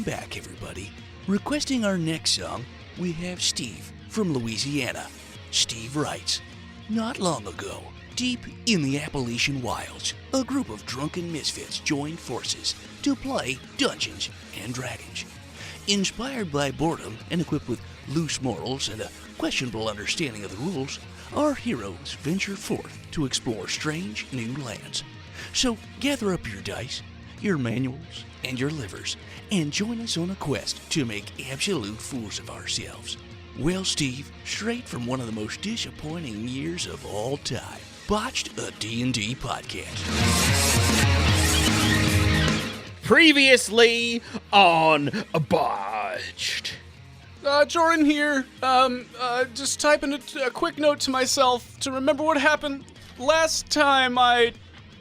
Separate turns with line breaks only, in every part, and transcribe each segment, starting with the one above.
back, everybody. Requesting our next song, we have Steve from Louisiana. Steve writes, "Not long ago, deep in the Appalachian wilds, a group of drunken misfits joined forces to play Dungeons and Dragons. Inspired by boredom and equipped with loose morals and a questionable understanding of the rules, our heroes venture forth to explore strange new lands. So gather up your dice, your manuals, and your livers, and join us on a quest to make absolute fools of ourselves." Well, Steve, straight from one of the most disappointing years of all time, Botched, a D&D podcast.
Previously on Botched.
Jordan here. Just typing a quick note to myself to remember what happened last time I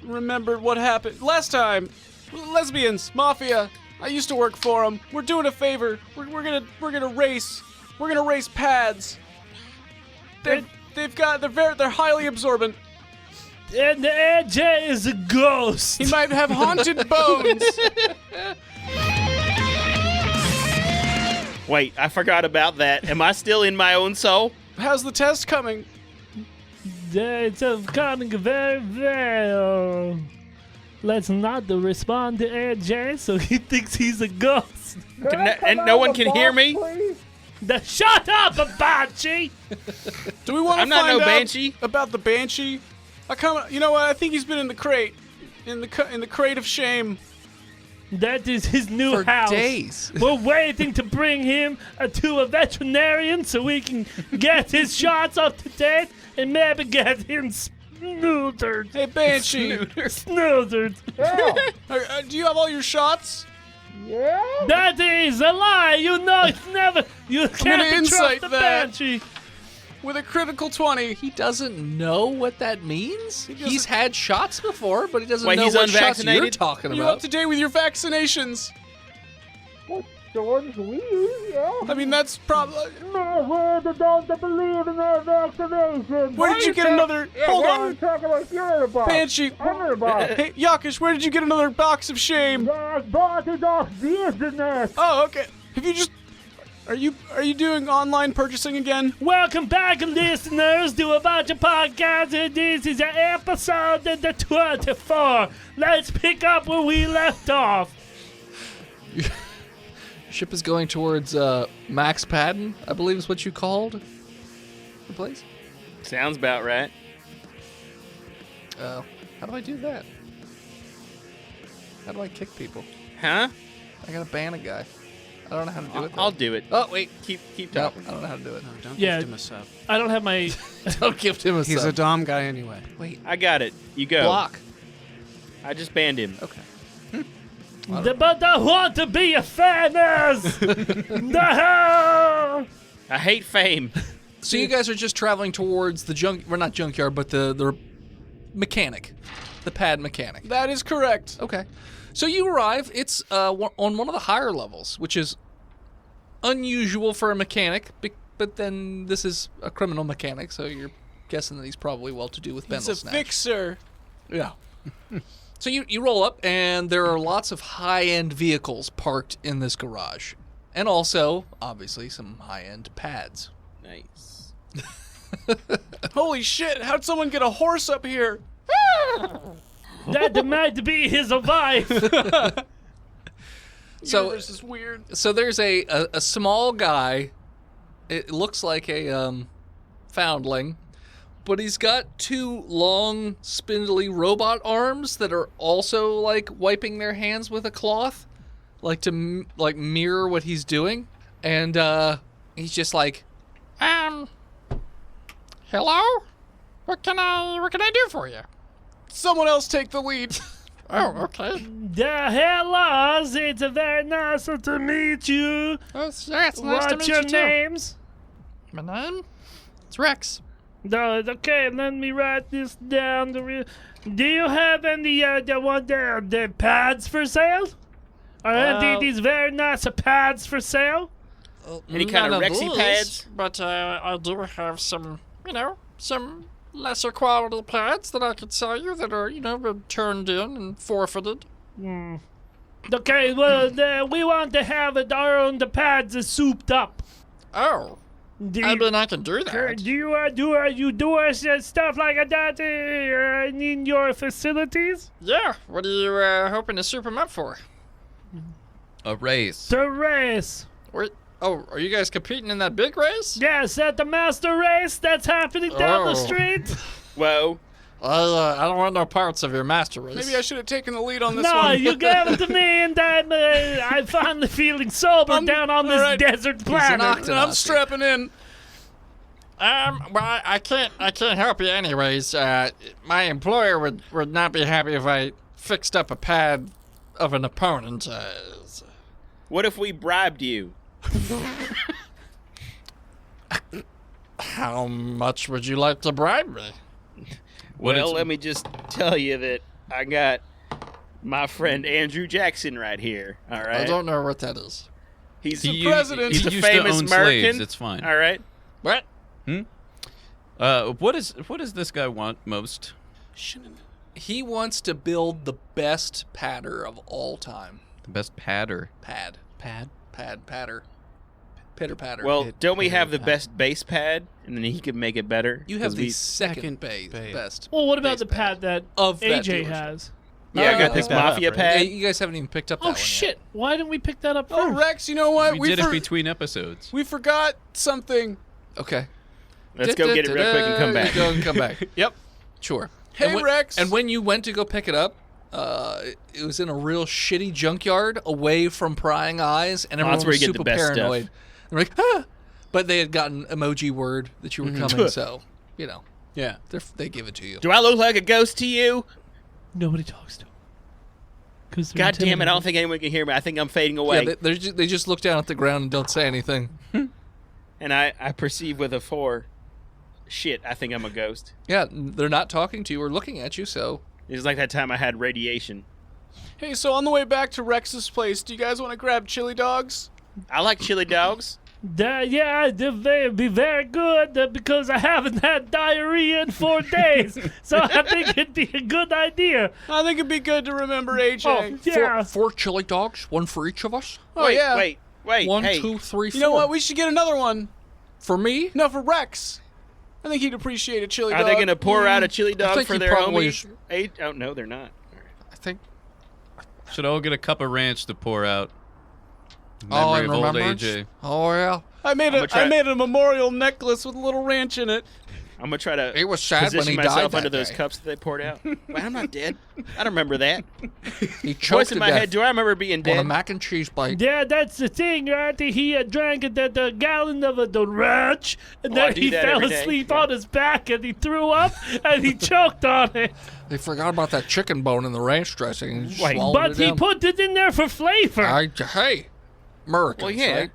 remembered what happened. Last time, lesbians, mafia. I used to work for them. We're doing a favor. We're gonna race. We're gonna race pads. They're highly absorbent.
And the AJ is a ghost.
He might have haunted bones.
Wait, I forgot about that. Am I still in my own soul?
How's the test coming?
It's coming very well. Let's not respond to AJ, so he thinks he's a ghost.
And no one can hear me?
Shut up, Banshee!
Do we want to
I'm not
find
no
out
Banshee.
about the Banshee? You know what? I think he's been in the crate, in the crate of shame.
That is his new
For
house.
days.
We're waiting to bring him to a veterinarian so we can get his shots up to date and maybe get him snootered.
Hey, Banshee.
Snootered.
Do you have all your shots?
That is a lie. You know it's never. You
gonna
can't trust
insight
the
that.
Banshee.
With a critical 20.
He doesn't know what that means?
doesn't-
He's had shots before, but he doesn't
Wait,
know
he's
what shots you're
unvaccinated?
talking
Are you up
about.
to date with your vaccinations?
George,
I mean, that's probably.
no, they don't believe in their vaccination.
Where did you get another? Hold
Why are you
on,
talking like you're in a box?
Banshee.
I'm in a box.
Hey, Yakish, where did you get another box of shame?
That box is off business.
Oh, okay. Have you just? Are you doing online purchasing again?
Welcome back, listeners, to a bunch of podcasts. And this is episode 24. Let's pick up where we left off.
Ship is going towards Max Padden, I believe is what you called the place.
Sounds about right.
How do I do that? How do I kick people?
Huh?
I gotta ban a guy. I don't know how to do it.
I'll do it.
Oh, wait.
Keep
No,
talking.
I don't know how to do it.
Don't
Yeah.
gift him a sub.
I don't have my.
Don't gift him a
He's
sub.
a Dom guy anyway.
Wait,
I got it. You go.
block.
I just banned him.
Okay.
But I want to be a famous. No.
I hate fame.
So you guys are just traveling towards the not junkyard, but the mechanic, the pad mechanic.
That is correct.
Okay. So you arrive. It's on one of the higher levels, which is unusual for a mechanic, but then this is a criminal mechanic, so you're guessing that he's probably well-to-do with
He's
Bendel
a
Snatch.
fixer.
Yeah. So you roll up, and there are lots of high-end vehicles parked in this garage. And also, obviously, some high-end pads.
Nice.
Holy shit! How'd someone get a horse up here?
That might be his wife.
So
This is weird.
So there's a small guy. It looks like a foundling, but he's got two long, spindly robot arms that are also like wiping their hands with a cloth, like to mirror what he's doing. And he's just like, hello? What can I do for you?
Someone else take the lead.
Oh, okay.
Hello, it's very nice to meet you.
It's nice
What's your names?
My name? It's Rex.
No, okay, let me write this down. Do you have any the pads for sale? Are these very nice pads for sale?
Any kind of Rexy pads?
But I do have some lesser quality pads that I could sell you that are, turned in and forfeited.
Okay, well, we want to have our own the pads is souped up.
Oh.
Do
I
you,
mean, I can do that.
do you do stuff like that in your facilities?
Yeah. What are you hoping to soup him up for?
A race.
The race.
Are you guys competing in that big race?
Yes, at the master race that's happening down the street.
Whoa.
I don't want no parts of your master race.
Maybe I should have taken the lead on this
No,
one.
you gave it to me, and I'm finally feeling sober down on this
alright.
desert planet.
I'm strapping in.
Well, I can't help you anyways. My employer would not be happy if I fixed up a pad of an opponent.
What if we bribed you?
How much would you like to bribe me?
Well, let me just tell you that I got my friend Andrew Jackson right here. All right.
I don't know what that is.
He's
the president.
He's
He
a
used
famous
to own
American.
slaves. It's fine.
All right.
What?
What does this guy want most?
He wants to build the best padder of all time.
The best padder.
Padder. Pitter patter.
Well, don't we have the best base pad, and then he could make it better?
you have
'Cause
the
we-
second best.
Well, what about
base
the pad that
of that
AJ
dealership.
has?
Yeah, I got this
pick that up,
mafia
right?
pad.
Hey, you guys haven't even picked up that
Oh
one
shit! Why didn't we pick that up
Oh,
first?
Rex, you know what?
We did it between episodes.
We forgot something.
yet. Okay.
Let's go get it real quick and come back.
Go and come back.
Yep.
Sure.
Hey,
and when,
Rex.
And when you went to go pick it up, it was in a real shitty junkyard away from prying eyes, and everyone
that's where
was
you get the
super
best stuff.
paranoid. They're like, ah! But they had gotten emoji word that you were coming, so, you know,
Yeah.
they give it to you.
Do I look like a ghost to you?
Nobody talks to him.
God damn it! I don't think anyone can hear me. I think I'm fading away.
Yeah, they just look down at the ground and don't say anything.
And I perceive with a 4. Shit, I think I'm a ghost.
Yeah, they're not talking to you or looking at you, so...
It's like that time I had radiation.
Hey, so on the way back to Rex's place, do you guys want to grab chili dogs?
I like chili dogs.
Yeah, they'd be very good because I haven't had diarrhea in 4 days. So I think it'd be a good idea.
I think it'd be good to remember AJ.
Oh, yeah.
Four chili dogs, one for each of us.
Oh,
wait,
yeah.
wait.
One,
Hey,
2, 3, 4.
You know what? We should get another one.
For me?
No, for Rex. I think he'd appreciate a chili
are
dog.
they gonna pour out a chili
I
dog
think
for
he
their
probably
homie? Oh no, they're not.
I think...
Should all get a cup of ranch to pour out.
Oh,
Memory
in
of old
remembrance?
AJ.
Oh, yeah.
I made
gonna try-
a memorial necklace with a little ranch in it.
I'm gonna try to
He was sad when
position
he
myself
died
under
that
those
day.
cups that they poured out. Wait, I'm not dead. I don't remember that.
He
Voice
choked
in
to
my
death
head. Do I remember being
on a
dead?
mac and cheese bite.
Yeah, that's the thing, right? He drank the gallon of the ranch, and
I
then
do
he
that
fell
every day.
asleep
Yeah.
on his back, and he threw up, and he choked on it.
They forgot about that chicken bone in the ranch dressing. And he
Wait,
swallowed
But
it
he
down.
put it in there for flavor.
Hey, Americans,
Well, yeah.
right?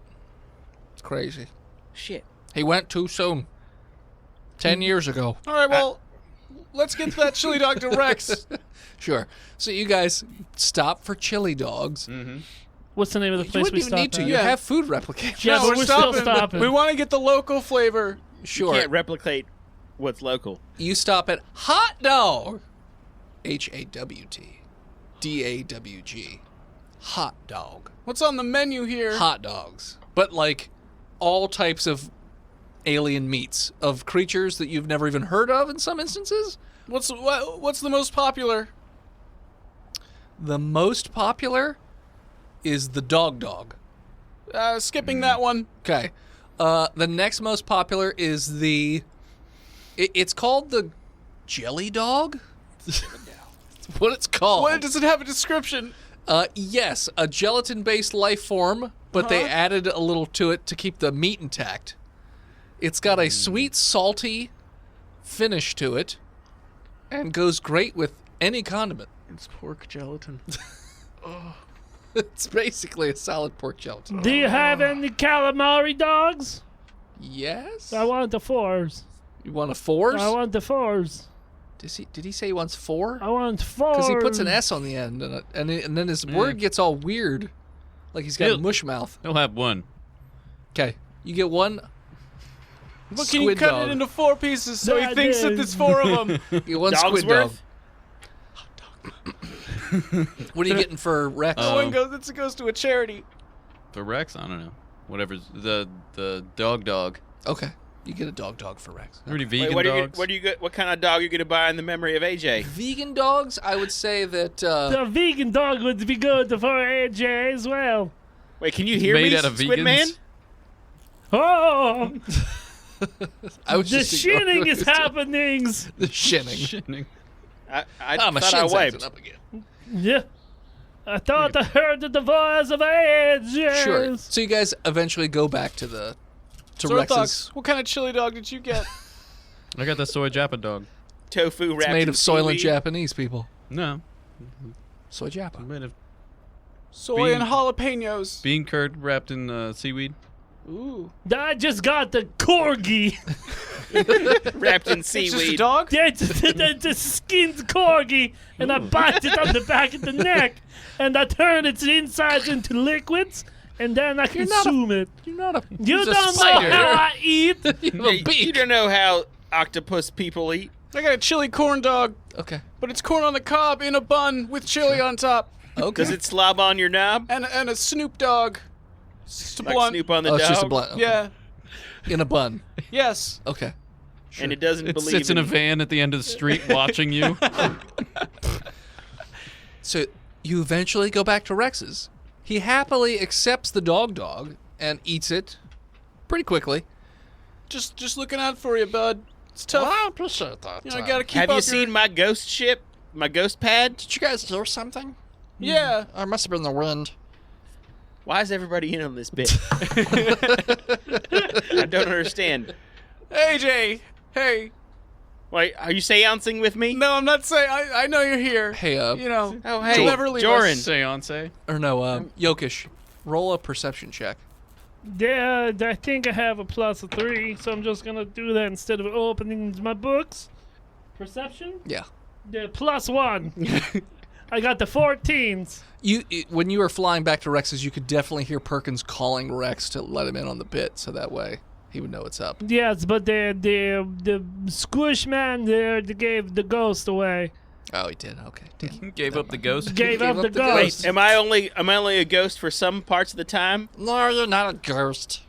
It's crazy.
Shit.
He went too soon. 10 years ago.
All right, well, let's get that chili dog to Rex.
Sure. So you guys stop for chili dogs.
What's the name of the
You
place we
wouldn't even
stopped
need to.
at?
You
Yeah.
have food replication.
Yeah, but we're still
stopping.
stopping.
We want to get the local flavor.
Sure.
Can't replicate what's local.
You stop at Hot Dog. H-A-W-T. D-A-W-G. Hot Dog.
What's on the menu here?
Hot dogs. But like all types of alien meats of creatures that you've never even heard of in some instances.
What's the most popular?
The most popular is the dog.
Skipping that one.
Okay. The next most popular is the... It's called the jelly dog? That's what it's called.
What does it have a description?
Yes, a gelatin-based life form, but they added a little to it to keep the meat intact. It's got a sweet, salty finish to it, and goes great with any condiment.
It's pork gelatin.
It's basically a solid pork gelatin.
Do you have any calamari dogs?
Yes?
I want the 4s.
You want a 4s?
I want the 4s.
Did he say he wants 4?
I want 4.
Because he puts an S on the end, and then his word gets all weird. Like he's got a
He'll-
mush mouth.
He'll have one.
Okay, you get one
But can you
squid
cut
dog.
it into 4 pieces so he
That
thinks that
is-
there's 4 of them?
You get one
Dog's
squid dog.
worth?
What are you getting for Rex?
No one goes. It goes to a charity.
For Rex, I don't know. Whatever's the dog.
Okay. You get a dog for Rex.
Pretty vegan
Wait,
dogs.
what kind of dog are you going to buy in the memory of AJ?
Vegan dogs, I would say that...
The vegan dog would be good for AJ as well.
Wait, can you hear
Made
me,
out of
Squid
vegans?
Man?
Oh,
I was
the
just
shinning is happening.
The shinning.
Shitting.
I
my
thought I
shin's acting
wiped.
up again.
Yeah. I thought I heard the voice of AJ.
Sure. So you guys eventually go back to
Zorthox,
Rex's.
what kind of chili dog did you get?
I got the soy Japa dog.
Tofu wrapped
It's made
in
of Soylent
seaweed.
Japanese people.
No,
Soy Japa.
made of
Soy and jalapenos.
bean curd wrapped in seaweed.
Ooh.
I just got the corgi.
wrapped in
It's just a
seaweed.
dog?
It's a skinned corgi, and I bite it on the back of the neck, and I turn its insides into liquids, and then I consume it.
You're not a.
You
he's a
don't know
spider.
how I eat.
You have a
You
beak.
don't know how octopus people eat.
I got a chili corn dog,
Okay.
but it's corn on the cob in a bun with chili on top.
Okay.
Does it slob on your knob?
And a Snoop Dog. Just a
Like
blunt.
Snoop on the
Oh,
dog?
it's just a blunt. Okay.
Yeah.
In a bun.
Yes.
Okay.
And it doesn't
It
believe
sits in a van at the end of the street watching you.
So you eventually go back to Rex's. He happily accepts the dog and eats it pretty quickly.
Just looking out for you, bud. It's tough.
I appreciate that.
You know, gotta keep
Have
up
you seen my ghost ship? My ghost pad?
Did you guys hear something?
Yeah.
Or it must have been the wind.
Why is everybody in on this bit? I don't understand.
AJ. Hey.
Wait, are you seancing with me?
No, I'm not saying. I know you're here.
Hey,
You know.
Oh,
you'll
hey,
never leave
Joran.
us.
Seance.
Or no, Yokish. Roll a perception check.
Yeah, I think I have a +3, so I'm just gonna do that instead of opening my books. Perception?
Yeah.
The +1. I got the 14s.
When you were flying back to Rex's, you could definitely hear Perkins calling Rex to let him in on the bit, so that way he would know what's up.
Yes, but the squish man there gave the ghost away.
Oh, he did. Okay. Damn.
Gave up the ghost.
Gave up the
the
ghost.
Wait, am I only a ghost for some parts of the time?
No, you're not a ghost.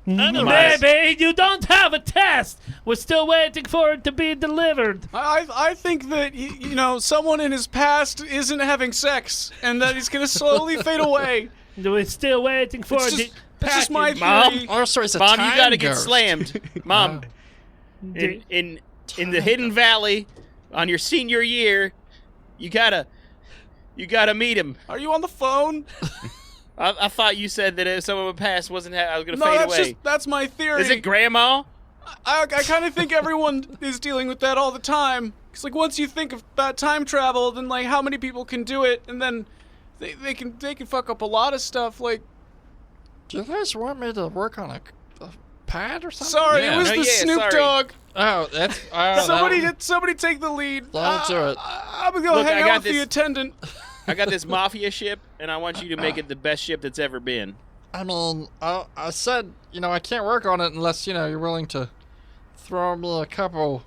Maybe you don't have a test. We're still waiting for it to be delivered.
I think that you know someone in his past isn't having sex, and that he's gonna slowly fade away.
We're still waiting for
It's
the
just, that's just my
Mom?
theory.
Oh, sorry, it's a
Mom,
time
you gotta get
ghost.
slammed. Mom, in the Hidden Valley, on your senior year, you gotta meet him.
Are you on the phone?
I thought you said that if someone would pass, I was gonna
No,
fade
that's
away.
that's my theory.
Is it Grandma?
I kind of think everyone is dealing with that all the time. Cause like once you think about time travel, then like how many people can do it, and then they can fuck up a lot of stuff. Like
Do you guys want me to work on a pad or something?
sorry,
Yeah.
it was
Oh,
the
yeah,
Snoop
sorry.
Dog.
Oh, that's...
Somebody take the lead.
Don't do it.
I'm gonna go
Look,
hang
I
out
got
with the
this-
attendant.
I got this mafia ship, and I want you to make it the best ship that's ever been.
I mean, I said, I can't work on it unless, you're willing to throw me a couple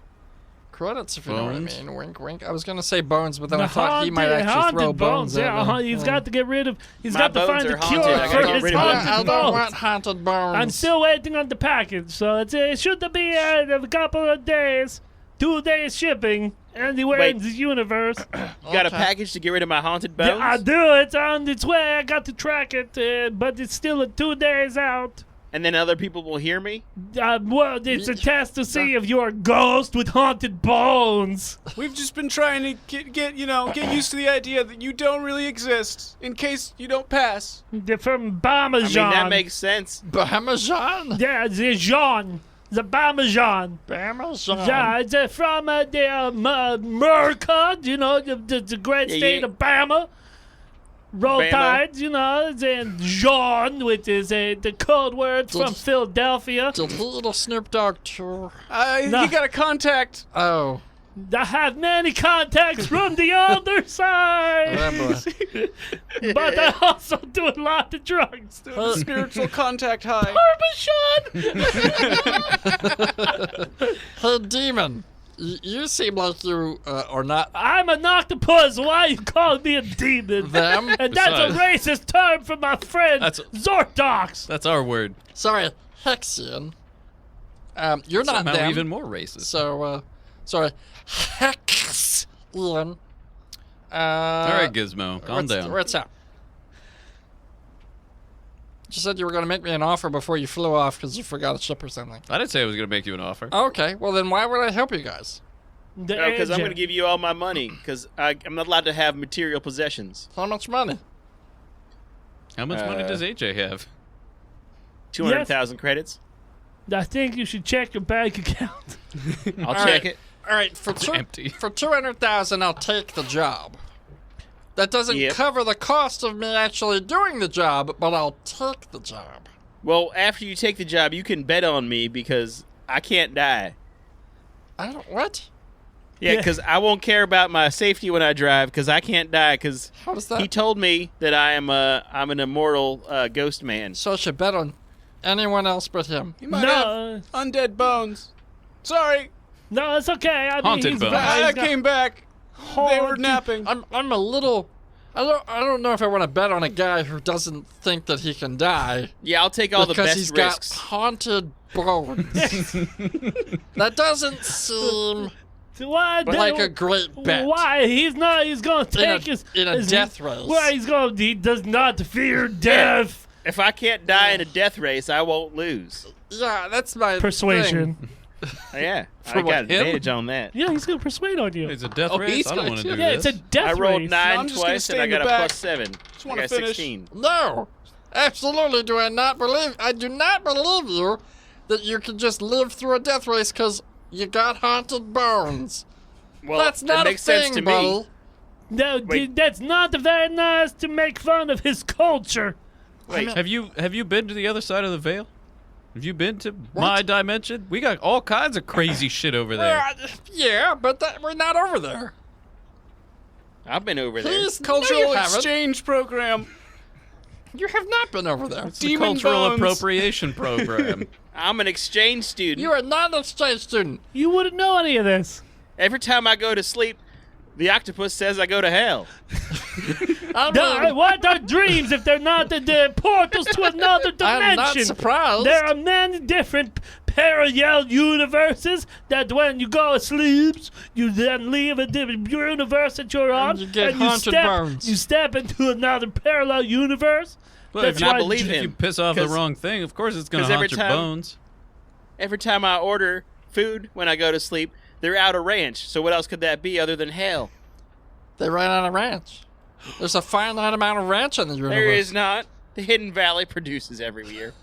credits, if you know what I
Bones?
mean. Wink, wink. I was going to say bones, but then I
The
thought he might actually
haunted
throw bones
Yeah,
at me.
he's got to get rid of. He's
My
got to
bones
find
are
a cure
haunted. I gotta
for
get
his
rid of them.
haunted
I don't want
bones.
haunted bones.
I'm still waiting on the package, so it should be a couple of days, 2 days shipping, anywhere
Wait.
in the universe.
You got a package to get rid of my haunted bones?
Yeah, I do. It's on its way. I got to track it, but it's still 2 days out.
And then other people will hear me?
Well, it's a test to see if you're a ghost with haunted bones.
We've just been trying to get used to the idea that you don't really exist in case you don't pass.
They're from
I mean,
Parmesan.
that makes sense.
Parmesan?
Yeah, the Jean. The Parmesan.
Parmesan.
Yeah, it's from the America, the great
Yeah,
state
yeah.
of Bama. Roll
Bama.
Tides, and Jean, which is the code word from Philadelphia.
Did he eat a Snoop Dogg too?
No.
You got a contact.
Oh.
I have many contacts from the other side,
Remember.
but I also do a lot of drugs.
Spiritual contact high.
Parmesan!
Hey, demon. You seem like you are not
I'm an octopus. Why are you calling me a demon?
them.
And that's a racist term for my friend
That's-
Zordox.
That's our word.
Sorry, Hexian. You're not
Somehow
them.
even more racist.
So, sorry, Hexian.
All right, Gizmo, calm down.
What's up? You said you were going to make me an offer before you flew off because you forgot a ship or something.
I didn't say I was going to make you an offer.
Okay, well then why would I help you guys?
Because I'm going to give you all my money. Because I'm not allowed to have material possessions.
How much money?
How much money does AJ have?
200,000 credits.
I think you should check your bank account.
I'll check it.
All right, for
empty.
For 200,000, I'll take the job. That doesn't
Yep.
cover the cost of me actually doing the job, but I'll take the job.
Well, after you take the job, you can bet on me because I can't die.
I don't what?
Yeah,
Yeah.
because I won't care about my safety when I drive because I can't die because
How does that?
he told me that I'm an immortal ghost man.
So I should bet on anyone else but him.
You might have undead bones. Sorry,
No, it's okay. I mean,
Haunted
he's
bones.
I
he's got
came back. They were
haunted-
napping.
I'm a little. I don't know if I want to bet on a guy who doesn't think that he can die
Yeah, I'll take all the
because
best
he's
risks.
got haunted bones. That doesn't seem
Why?
like a great bet.
Why? He's not. He's gonna take
in a death race.
Why he's gonna? He does not fear death.
If I can't die in a death race, I won't lose.
Yeah, that's my
Persuasion.
thing.
Yeah,
For
I
what,
got
him?
advantage on that.
Yeah, he's gonna persuade on you.
It's a death
Oh,
race.
he's
I don't
gonna
want to
kill
do
Yeah,
this.
it's a death
I rolled
race.
9
I'm just gonna
twice
stay
and I
in the
got a
back.
+7. I
wanna
got
finish.
16.
No, absolutely do I not believe. I do not believe you that you can just live through a death race because you got haunted bones.
Well,
That's not
that makes
a thing,
sense to
buddy.
me.
No,
Wait.
that's not very nice to make fun of his culture.
Wait,
Have you been to the other side of the veil? Have you been to my dimension? We got all kinds of crazy shit over there.
Yeah, but we're not over there.
I've been over there.
He's
Cultural
haven't.
exchange program.
You have not been over there.
It's the
Demon
cultural
bones.
appropriation program.
I'm an exchange student.
You are not an exchange student.
You wouldn't know any of this.
Every time I go to sleep, the octopus says I go to hell.
What are dreams if they're not the portals to another
I'm not
dimension?
surprised.
There are many different parallel universes that when you go to sleep, you then leave a different universe that you're on,
you get haunted bones.
You step into another parallel universe.
Well,
That's
if you,
why
believe
if you
him,
piss off the
'cause-
wrong thing, of course it's going to
'cause every
haunt your
time-
bones.
Every time I order food when I go to sleep, they're out of ranch. So what else could that be other than hell?
They ran out of ranch. There's a finite amount of ranch in the universe.
There is not. The Hidden Valley produces every year.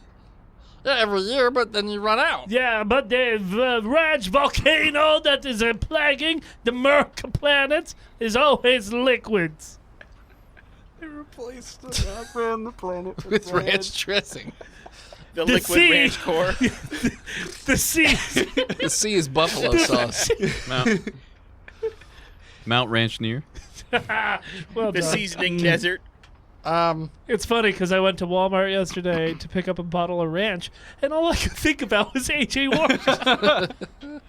Yeah, every year, but then you run out.
Yeah, but the ranch volcano that is plaguing the Merca planets is always liquids.
They replaced the background, the planet
With ranch dressing.
The
The
liquid
sea.
ranch core.
The sea.
The sea is buffalo sauce.
Mount Ranchneer.
Well
The
done.
seasoning desert.
It's funny because I went to Walmart yesterday to pick up a bottle of ranch, and all I could think about was AJ Washington.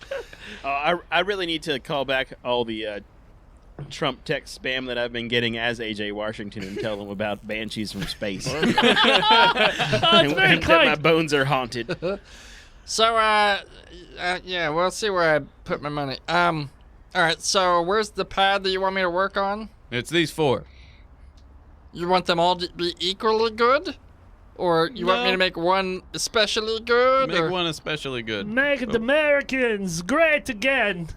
I really need to call back all the Trump text spam that I've been getting as AJ Washington and tell them about banshees from space.
Oh, it's very
and that my
kind.
bones are haunted.
So, yeah, we'll see where I put my money. All right, so where's the pad that you want me to work on?
It's these 4.
You want them all to be equally good? Or you want me
No.
to make one especially good?
Make
or?
one especially good.
Make the Americans great again.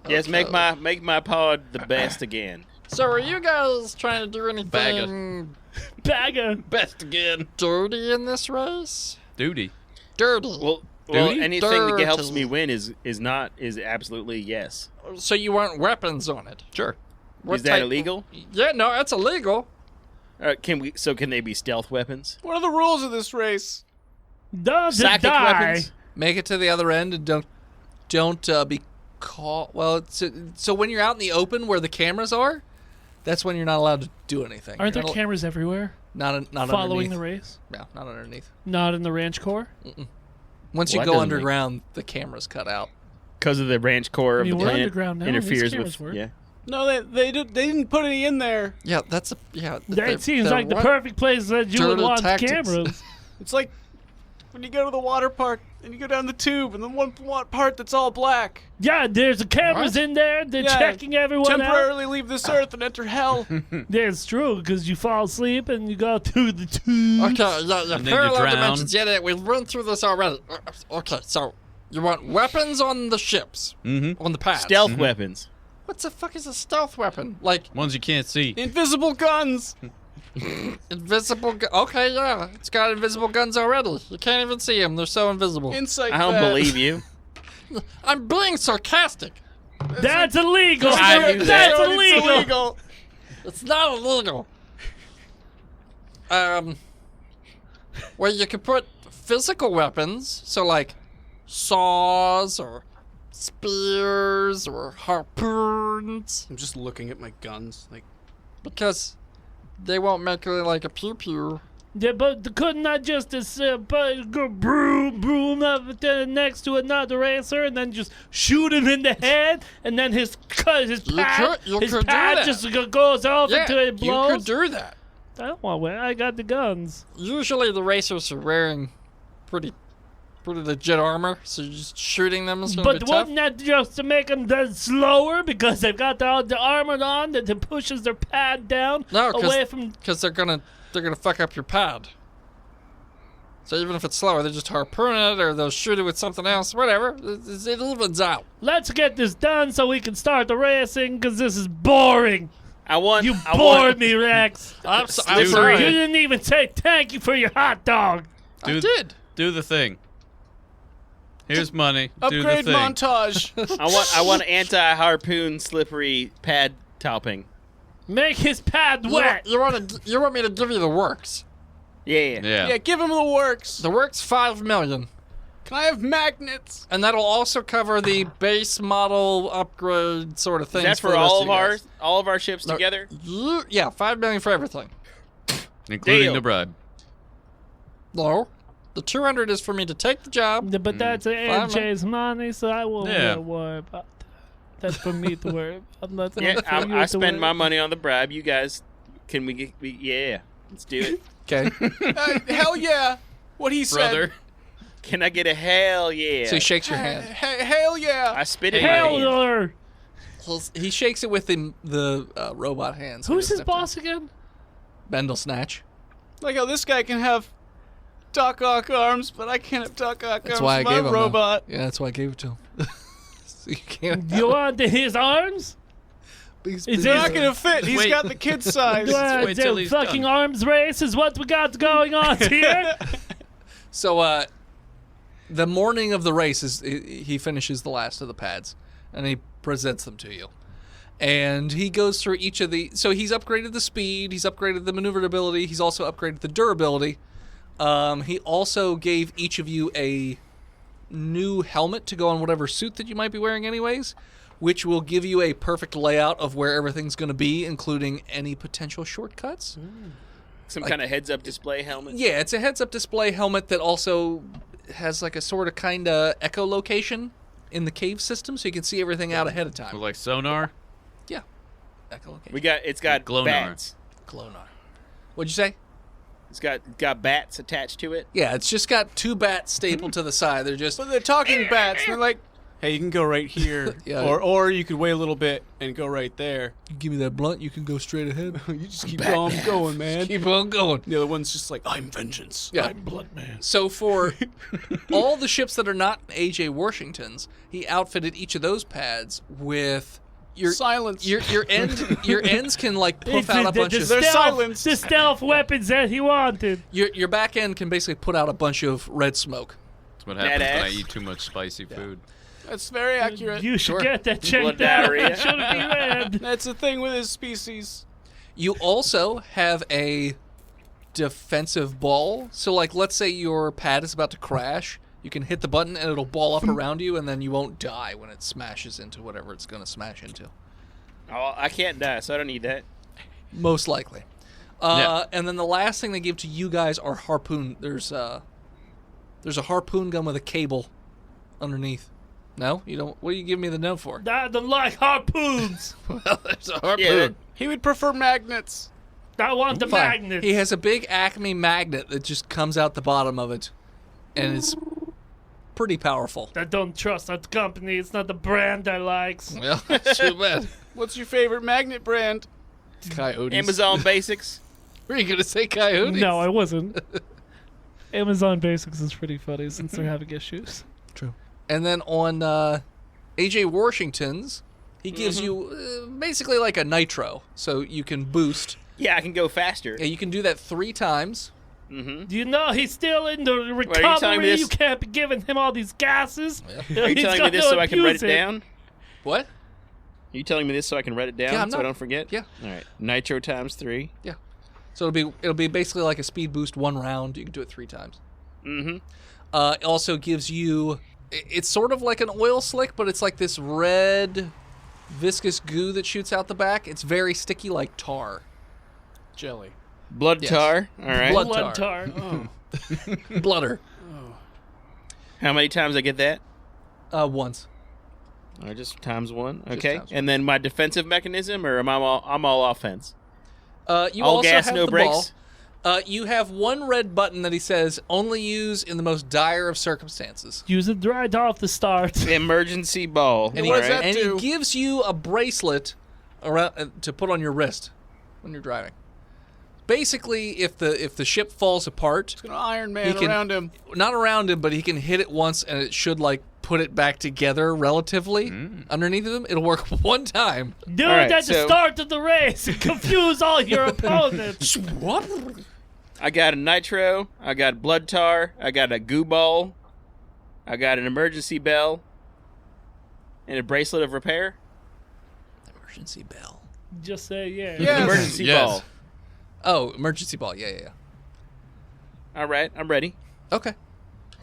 Yes, make my pod the best again.
So are you guys trying to do anything
Bagger.
Best again.
dirty in this race?
Duty.
Dirty.
Well,
Duty?
anything that helps
Dirty.
me win is absolutely yes.
So you want weapons on it?
Sure.
What
Is that
type-
illegal?
Yeah, no, that's illegal.
Can they be stealth weapons?
What are the rules of this race?
Don't
Psychic
die.
weapons?
Make it to the other end and don't be caught. Well, so when you're out in the open where the cameras are, that's when you're not allowed to do anything.
Aren't
You're
there cameras everywhere
not
following
underneath.
the race?
No, not underneath.
Not in the ranch core?
Once
Well,
you
that
go
doesn't
underground, the cameras cut out.
because of the ranch core of the
we're
planet
underground now.
interferes
These cameras
with.
work.
Yeah.
No, they didn't put any in there.
Yeah, that's
That seems like the perfect place that you would
Dirty
want
tactics.
cameras.
It's like when you go to the water park and you go down the tube and the one part that's all black.
Yeah, there's cameras in there. They're checking everyone out.
Temporarily leave this earth and enter hell.
That's true, because you fall asleep and you go through the tube.
Okay, yeah,
then you
parallel
drown.
dimensions. Yeah, we've run through this already. Okay, so you want weapons on the ships, on the pads.
Stealth weapons.
What the fuck is a stealth weapon? Like
Ones you can't see.
Invisible guns.
invisible? Okay, yeah, it's got invisible guns already. You can't even see them; they're so invisible.
Insight.
I don't
fast.
believe you.
I'm being sarcastic.
That's illegal.
I knew
That's
that.
illegal.
It's illegal.
It's not illegal. Where you can put physical weapons, so like saws or spears or harpoons,
I'm just looking at my guns. Like,
because they won't make like a pew pew.
Yeah, but couldn't I just go broom up next to another racer and then just shoot him in the head and then his pad
You could do that.
just goes off
Yeah,
until it blows?
you could do that.
I don't want to. I got the guns.
Usually the racers are wearing pretty legit armor, so just shooting them is gonna be
But
tough.
wouldn't that just to make them slower because they've got the armor on that pushes their pad down
No,
away from...
because they're gonna fuck up your pad. So even if it's slower, they just harpoon it or they'll shoot it with something else, whatever. It evens out.
Let's get this done so we can start the racing because this is boring. You
I
bored
want,
me, Rex.
I'm
You
sorry.
didn't even say thank you for your hot dog.
I did.
Do the thing. Here's money. Do the
upgrade
thing.
montage.
I want anti-harpoon slippery pad topping.
Make his pad wet.
You want me to give you the works?
Yeah.
Yeah.
Yeah, give him the works.
The works $5 million.
Can I have magnets?
And that'll also cover the base model upgrade sort of thing.
That's for all of our ships together.
Yeah, $5 million for everything.
Including
Deal.
the bribe.
No, the 200 is for me to take the job.
But that's AJ's money, so I won't
Yeah.
worry about that. That's for me to worry about. That's
Yeah,
not for you
I
to
spend
worry.
my money on the bribe. You guys, can we get? Yeah, let's do it.
Okay.
Hell yeah. What he said.
Brother.
Can I get a hell yeah?
So he shakes your hand.
Hell yeah.
I spit it in
Hell
my hand.
no.
He shakes it with the robot hands.
Who's his boss again?
Bendel Snatch.
Like how this guy can have Doc Ock arms, but I can't have Doc Ock
That's
arms.
why I
My
gave him.
robot.
Yeah, that's why I gave it to him. So you can't.
You want his arms?
Is
He's not gonna fit. He's
Wait.
got the kid size.
wait till
The
he's
fucking
done.
arms race is what we got going on here.
So, the morning of the race is he finishes the last of the pads, and he presents them to you. And he goes through each of the. So he's upgraded the speed, he's upgraded the maneuverability, he's also upgraded the durability. He also gave each of you a new helmet to go on whatever suit that you might be wearing, anyways, which will give you a perfect layout of where everything's going to be, including any potential shortcuts.
Some kind of heads-up display helmet.
Yeah, it's a heads-up display helmet that also has like a sort of kind of echolocation in the cave system, so you can see everything out ahead of time.
Like sonar.
Yeah, echolocation.
It's got
Glonar.
bats.
Glonar. What'd you say?
It's got bats attached to it.
Yeah, it's just got two bats stapled to the side. They're just
But they're talking bats. They're like, hey, you can go right here.
Yeah.
Or you could wait a little bit and go right there.
you give me that blunt, you can go straight ahead.
You just keep on going, man.
Keep on going.
The other one's just like, I'm vengeance.
Yeah.
I'm blood man.
So for all the ships that are not AJ Washington's, he outfitted each of those pads with your
Silence.
Your ends can like puff out a bunch of
They're silenced.
The stealth weapons that he wanted.
your back end can basically put out a bunch of red smoke.
That's what happens when I
Badass.
eat too much spicy food.
That's very accurate.
You should
Sure.
get that
Blood
checked out.
diarrhea.
It shouldn't be red.
That's the thing with his species.
You also have a defensive ball. So like let's say your pad is about to crash, you can hit the button and it'll ball up around you and then you won't die when it smashes into whatever it's going to smash into.
Oh, I can't die, so I don't need that.
Most likely.
Yeah.
And then the last thing they give to you guys are harpoon. There's a harpoon gun with a cable underneath. No, you don't. What are you giving me the no for?
I don't like harpoons.
Well, there's a harpoon.
Yeah.
He would prefer magnets.
I want the
Fine.
magnets.
He has a big Acme magnet that just comes out the bottom of it, and it's pretty powerful.
I don't trust that company. It's not the brand I likes.
Well, too bad.
What's your favorite magnet brand?
Coyotes.
Amazon Basics.
Were you gonna say coyotes?
No, I wasn't. Amazon Basics is pretty funny since they're having issues.
True. And then on AJ Washington's, he gives you basically like a nitro, so you can boost.
Yeah, I can go faster.
Yeah, you can do that 3 times.
Do you know he's still in the
telling me
recovery?
this?
You can't be giving him all these gases.
Are you telling me this so I can write it down?
What?
Are you telling me this so I can write it down
Yeah, I'm
so I
not-
don't forget?
Yeah.
All right. Nitro times 3.
Yeah. So it'll be basically like a speed boost 1 round. You can do it 3 times.
Mm-hmm.
It also gives you. It's sort of like an oil slick, but it's like this red, viscous goo that shoots out the back. It's very sticky, like tar.
Jelly.
Blood
Yes.
tar. All right.
Blood
Blood
tar.
tar.
Blooder.
How many times I get that?
Once.
Or just times 1.
Just
Okay.
times
And then my defensive mechanism, or I'm all offense?
You
All
also
gas,
have
no
the
brakes?
ball. You have one red button that he says only use in the most dire of circumstances.
Use it right off the start.
Emergency ball.
And,
what
he,
does that
and
do?
he gives you a bracelet around to put on your wrist when you're driving. Basically, if the ship falls apart,
Gonna Iron Man
can-
around him.
not around him, but he can hit it once and it should like put it back together relatively underneath of him. It'll work one time.
Do
All right,
it at the
so-
start of the race and confuse all your opponents.
I got a nitro. I got blood tar. I got a goo ball. I got an emergency bell. And a bracelet of repair.
Emergency bell.
Just say yeah.
Yes.
Emergency
Yes.
ball.
Oh, emergency ball. Yeah.
All right. I'm ready.
Okay.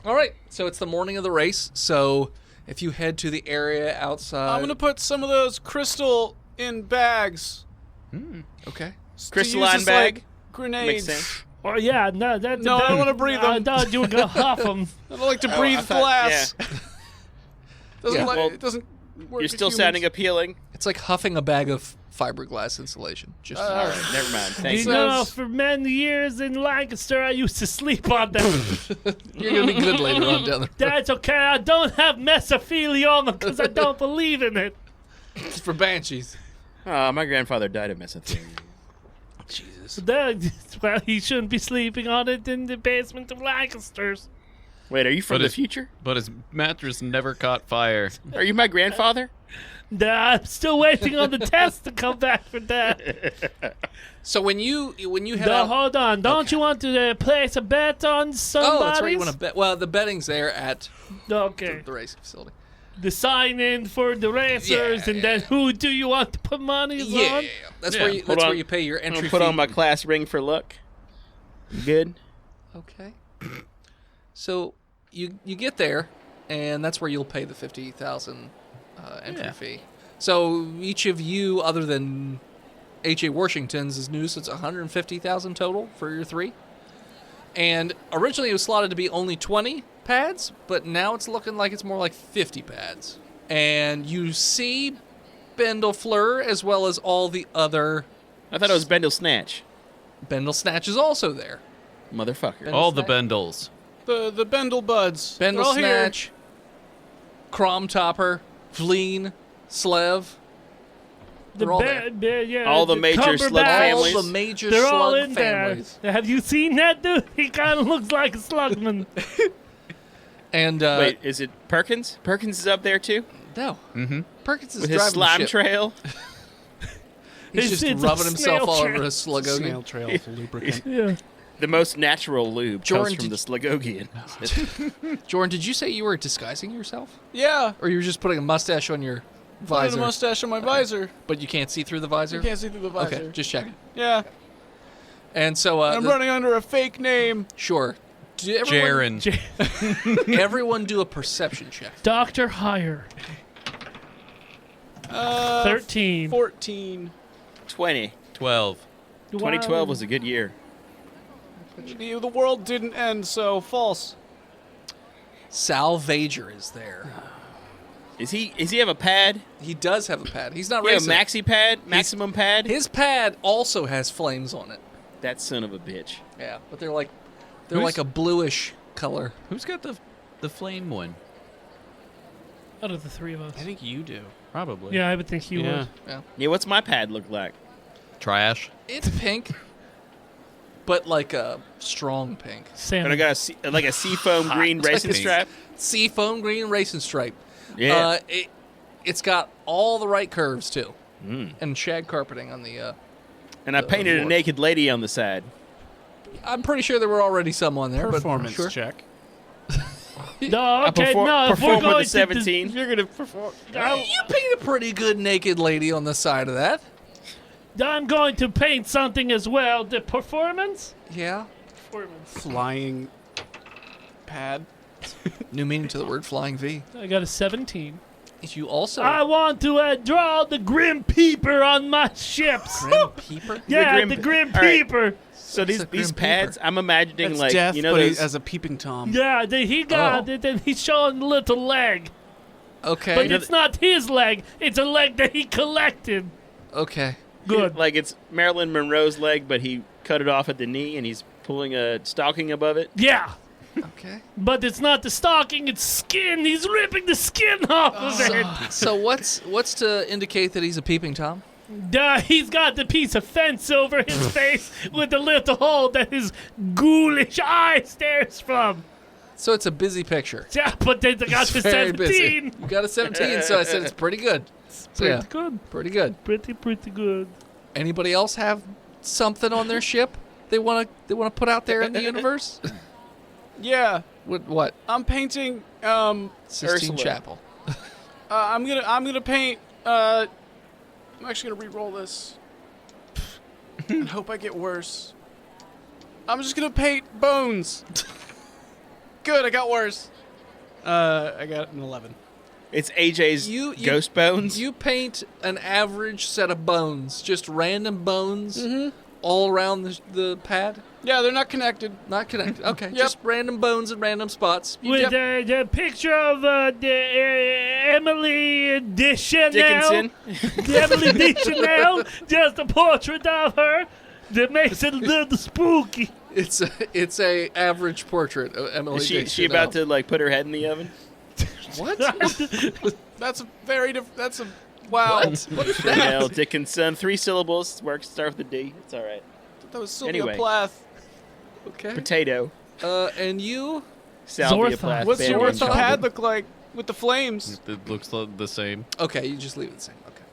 All right. So it's the morning of the race. So if you head to the area outside,
I'm gonna put some of those crystal in bags.
Okay.
to
Crystalline
use as,
bag.
like, grenades.
Makes sense.
Or yeah, no, that.
No, I don't wanna breathe
I
them.
thought you were gonna huff them.
I don't like to
Oh,
breathe
I thought-
glass. Doesn't
Yeah.
like,
Well,
it doesn't work.
You're
with
still
humans.
sounding appealing.
It's like huffing a bag of fiberglass insulation. Just
All right. Never mind. Thanks.
You know, for many years in Lancaster, I used to sleep on them.
you're gonna be good later on down the road.
That's okay. I don't have mesothelioma because I don't believe in it.
It's for banshees.
My grandfather died of mesothelioma.
Jesus.
Well, he shouldn't be sleeping on it in the basement of Lancaster's.
Wait, are you from
But
the
it's-
future?
But his mattress never caught fire.
Are you my grandfather?
I'm still waiting on the test to come back for that.
So when you head
No,
out,
hold on. Don't you want to place a bet on somebody?
oh, that's right. You want to bet? Well, the betting's there at
Okay.
the racing facility.
The sign in for the racers,
Yeah,
and then who do you want to put money on?
That's
Yeah.
where you,
Hold
that's where
on.
you pay your
I'm
entry
gonna put
fee.
on my class ring for luck. You good?
Okay. So you get there, and that's where you'll pay the 50,000 entry
Yeah.
fee. So each of you, other than H.A. Washington's, is new, so it's 150,000 total for your 3. And originally it was slotted to be only 20 pads, but now it's looking like it's more like 50 pads. And you see Bendel Fleur as well as all the other.
I thought it was Bendel Snatch.
Bendel Snatch is also there.
Motherfucker.
All the
Snatch?
Bendels.
The Bendel buds.
Bendel
They're all here.
Snatch, Crom Topper, Vleen, Slev. They're all there.
Yeah,
All the major slug
Cumberbatch.
families.
All the major
They're all
slug
in
families.
there. Have you seen that dude? He kind of looks like a slugman.
And
Wait, is it Perkins? Perkins is up there too?
no, Perkins is
With his
driving
slime
the ship.
trail?
He's just
It's a
rubbing himself
snail
all
trail.
over his slugogi.
Snail trail is a lubricant.
Yeah.
The most natural lube
Jordan,
comes from
did
the Slugogian.
Jordan, did you say you were disguising yourself,
Yeah.
or you were just putting a mustache on your
Put
visor,
a mustache on my visor.
but you can't see through the visor?
You can't see through the visor.
Okay, just checking.
Yeah.
And so,
I'm running under a fake name.
sure. Do everyone,
Jaren.
everyone do a perception check.
Dr. Hire. 13.
14.
20.
12.
2012 was a good year.
The world didn't end, so false.
Sal Vager is there.
Is he have a pad?
He does have a pad. He's not
Yeah, a
racing.
maxi pad, maximum pad.
His pad also has flames on it.
That son of a bitch.
Yeah, but they're like a bluish color.
Who's got the flame one?
Out of the three of us.
I think you do.
Probably.
Yeah, I would think you would.
Yeah, what's my pad look like?
Trash.
It's pink, but like a strong pink.
Salmon.
But I got a seafoam green racing
It's
strap.
Seafoam green racing stripe.
Yeah.
It's got all the right curves too,
Mm.
and shag carpeting on the.
And I painted a
floor.
naked lady on the side.
I'm pretty sure there were already some on there,
Performance
but sure.
check.
No, okay, no. If
perform
we're
with
going
a 17.
You're gonna perform.
You paint a pretty good naked lady on the side of that.
I'm going to paint something as well. The performance.
Yeah.
Performance.
Flying pad.
New meaning to the word flying V.
I got a 17.
You also.
I want to draw the Grim Peeper on my ships.
Grim Peeper?
Yeah,
Grim
the
Pe-
Grim
All right.
Peeper.
So
What's a
these
Grim
pads,
Peeper?
I'm imagining
That's
like
death,
you know
but
those.
as a peeping tom.
Yeah, he got it, and he's showing a little leg.
Okay.
But it's not his leg. It's a leg that he collected.
Okay.
Good.
Like it's Marilyn Monroe's leg, but he cut it off at the knee and he's pulling a stocking above it.
Yeah.
Okay.
But it's not the stocking, it's skin. He's ripping the skin off of it.
So what's to indicate that he's a peeping tom?
He's got the piece of fence over his face with a little hole that his ghoulish eye stares from.
So it's a busy picture.
Yeah, but they got
It's
the
very
17.
busy. You got a 17, so I said it's pretty good. So
Pretty
yeah,
good.
pretty good.
Pretty good.
Anybody else have something on their ship they want to put out there in the universe?
Yeah.
What?
I'm painting.
Sistine
Ursula.
Chapel.
I'm gonna paint. I'm actually gonna re-roll this and hope I get worse. I'm just gonna paint bones. Good, I got worse. I got an 11.
It's AJ's
You-
ghost bones.
You paint an average set of bones, just random bones,
Mm-hmm.
all around the pad.
Yeah, they're not connected.
Not connected. Okay,
Yep.
just random bones in random spots.
With the picture of Emily Deschanel.
Dickinson.
Emily Deschanel. Just a portrait of her that makes it a little spooky.
It's a average portrait of Emily.
Is she
Deschanel.
about to like put her head in the oven?
What?
That's a very That's a wow.
What is
Chanel
that?
Dickinson. 3 syllables. Works. Start with a D. It's all right.
That was Sylvia
Anyway.
Plath.
Okay.
Potato.
And you?
Salvia
Zorthon.
Plath.
What's
Band
your
Aid
Zorthon?
pad look like with the flames?
It looks the same.
Okay, you just leave it the same. Okay.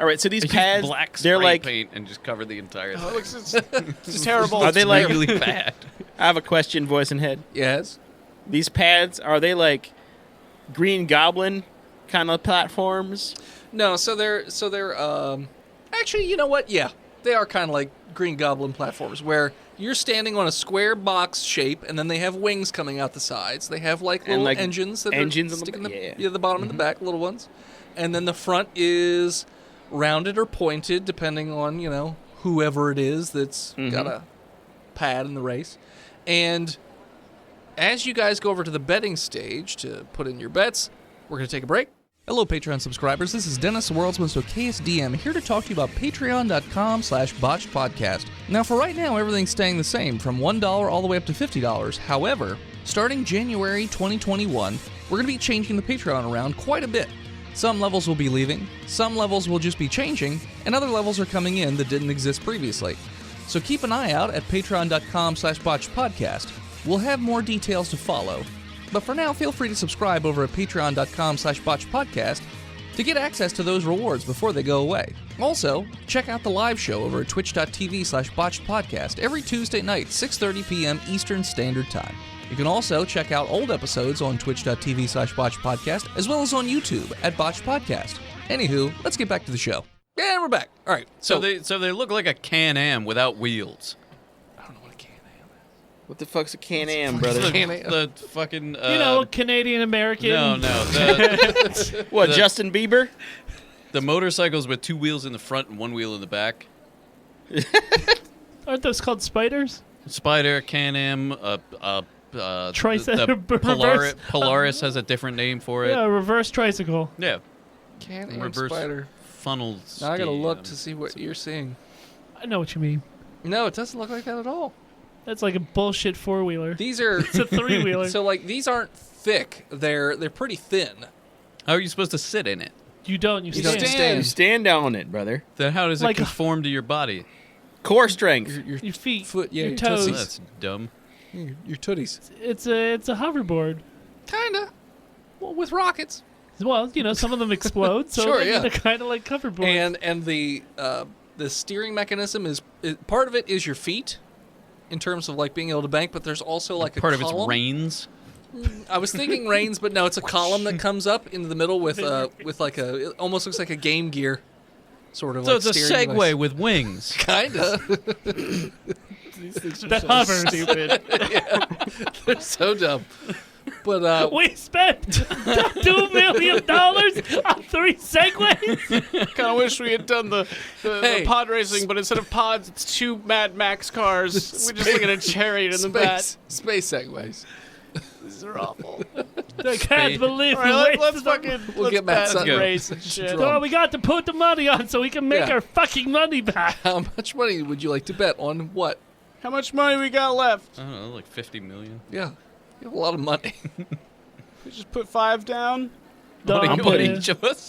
All right. So these
It's
pads,
just black
they're
spray
like.
paint and just cover the entire
Oh,
thing.
it looks it's terrible.
Are they like?
really bad?
I have a question, voice and head.
Yes.
These pads, are they like Green Goblin kind of platforms?
No, so they're actually, you know what? Yeah. They are kind of like Green Goblin platforms where you're standing on a square box shape and then they have wings coming out the sides. They have like little
like
engines that
engines
are
on the
sticking
back,
the,
yeah.
the bottom and the back, little ones. And then the front is rounded or pointed depending on, whoever it is that's got a pad in the race. And as you guys go over to the betting stage to put in your bets, we're going to take a break. Hello, Patreon subscribers. This is Dennis, the world's most okayest DM, here to talk to you about patreon.com/botchedpodcast. Now, for right now, everything's staying the same, from $1 all the way up to $50. However, starting January 2021, we're going to be changing the Patreon around quite a bit. Some levels will be leaving, some levels will just be changing, and other levels are coming in that didn't exist previously. So keep an eye out at patreon.com/botchedpodcast. We'll have more details to follow. But for now, feel free to subscribe over at patreon.com/botchedpodcast to get access to those rewards before they go away. Also, check out the live show over at twitch.tv/botchedpodcast every Tuesday night, 6:30 p.m. Eastern Standard Time. You can also check out old episodes on twitch.tv/botchedpodcast as well as on YouTube at Botched Podcast. Anywho, let's get back to the show. And we're back. All right.
So they look like a Can-Am without wheels.
I don't know what a Can-Am
What the fuck's a Can-Am, brother?
The fucking
Canadian American.
no
What,
the-
Justin Bieber?
the motorcycles with 2 wheels in the front and 1 wheel in the back.
Aren't those called spiders?
Spider, Can-Am,
Reverse.
Polaris has a different name for it.
Yeah, reverse tricycle.
Yeah.
Can-Am
Reverse
Spider.
funnel.
Now I gotta look to
steam.
see what you're seeing.
I know what you mean.
No, it doesn't look like that at all.
That's like a bullshit four-wheeler.
These are
It's a three-wheeler.
so like these aren't thick. They're pretty thin.
How are you supposed to sit in it?
You don't. You
You
stand.
don't stand.
You stand on it, brother.
Then how does
Like
it
a-
conform to your body?
Core strength.
Your feet.
Foot, yeah,
your
your
toes.
toesies.
That's dumb.
Your tooties.
It's a hoverboard.
Kinda. Well, with rockets.
Well, some of them explode, so
Sure, yeah.
they're kind of like hoverboards.
And the steering mechanism part of it is your feet, in terms of like being able to bank. But there's also like
Part
a
of it's
column.
reins.
I was thinking reins, but no, it's a column that comes up into the middle with like it almost looks like a Game Gear, sort of.
So
like
it's a
steering
Segway
device.
with wings.
Kinda.
That hovers.
Stupid.
They're so dumb. But
We spent $2 million on 3 Segways.
Kind of wish we had done the
Hey.
pod racing, but instead of pods, it's 2 Mad Max cars. We just look at a chariot in the back.
space segways.
These are awful.
I can't believe
All
we
right, let's
wasted
fucking
We'll
let's
get Matt
pass
Sutton.
the race and shit.
Drum.
So we got to put the money on so we can make
Yeah.
our fucking money back.
How much money would you like to bet on what?
How much money we got left?
I don't know, like 50 million.
Yeah, you have a lot of money.
We just put 5 down.
No,
What
I'm
are
putting-
each of us?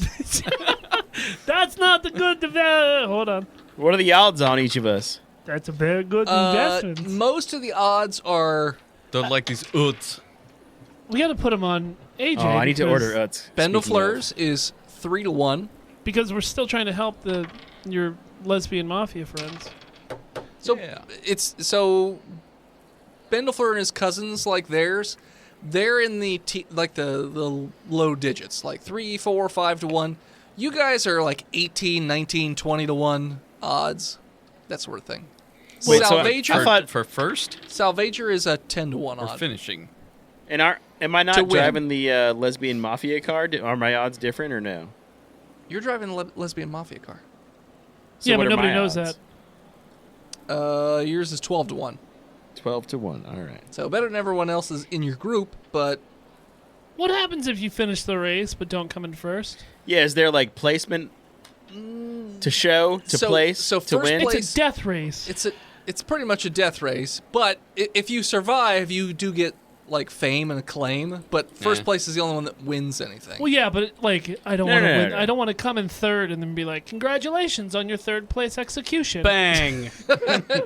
That's not the good development. Hold on.
What are the odds on each of us?
That's a very good investment.
Most of the odds are
Don't like these oots.
We got to put them on AJ.
Oh, I need to
because-
order Utz.
Bendel
Speaking of.
Fleurs is 3-1.
because we're still trying to help your lesbian mafia friends.
So
Yeah.
so Bendel and his cousins, like theirs, they're in the the low digits, like 3, 4, 5 to 1. You guys are like 18, 19, 20 to 1 odds, that sort of thing.
Wait, so
Salvager,
I thought-
For first
Salvager is a 10 to 1
or
odd.
finishing?
And am I
To
not
win.
driving the lesbian mafia car? Are my odds different or no?
You're driving a lesbian mafia car.
So
yeah,
what
but
are
nobody
my
knows
odds?
that.
Yours is 12 to 1.
12 to 1. All right.
So better than everyone else's in your group, but
What happens if you finish the race but don't come in first?
Yeah, is there like placement to show, to
So-
place,
so
to
first
win?
place-
It's a death race.
it's pretty much a death race. But if you survive, you do get like fame and acclaim. But first
Yeah.
place is the only one that wins anything.
Well, yeah, but like I don't
No,
want to
no, no,
win.
no.
I don't want to come in third and then be like, "Congratulations on your third place execution."
Bang.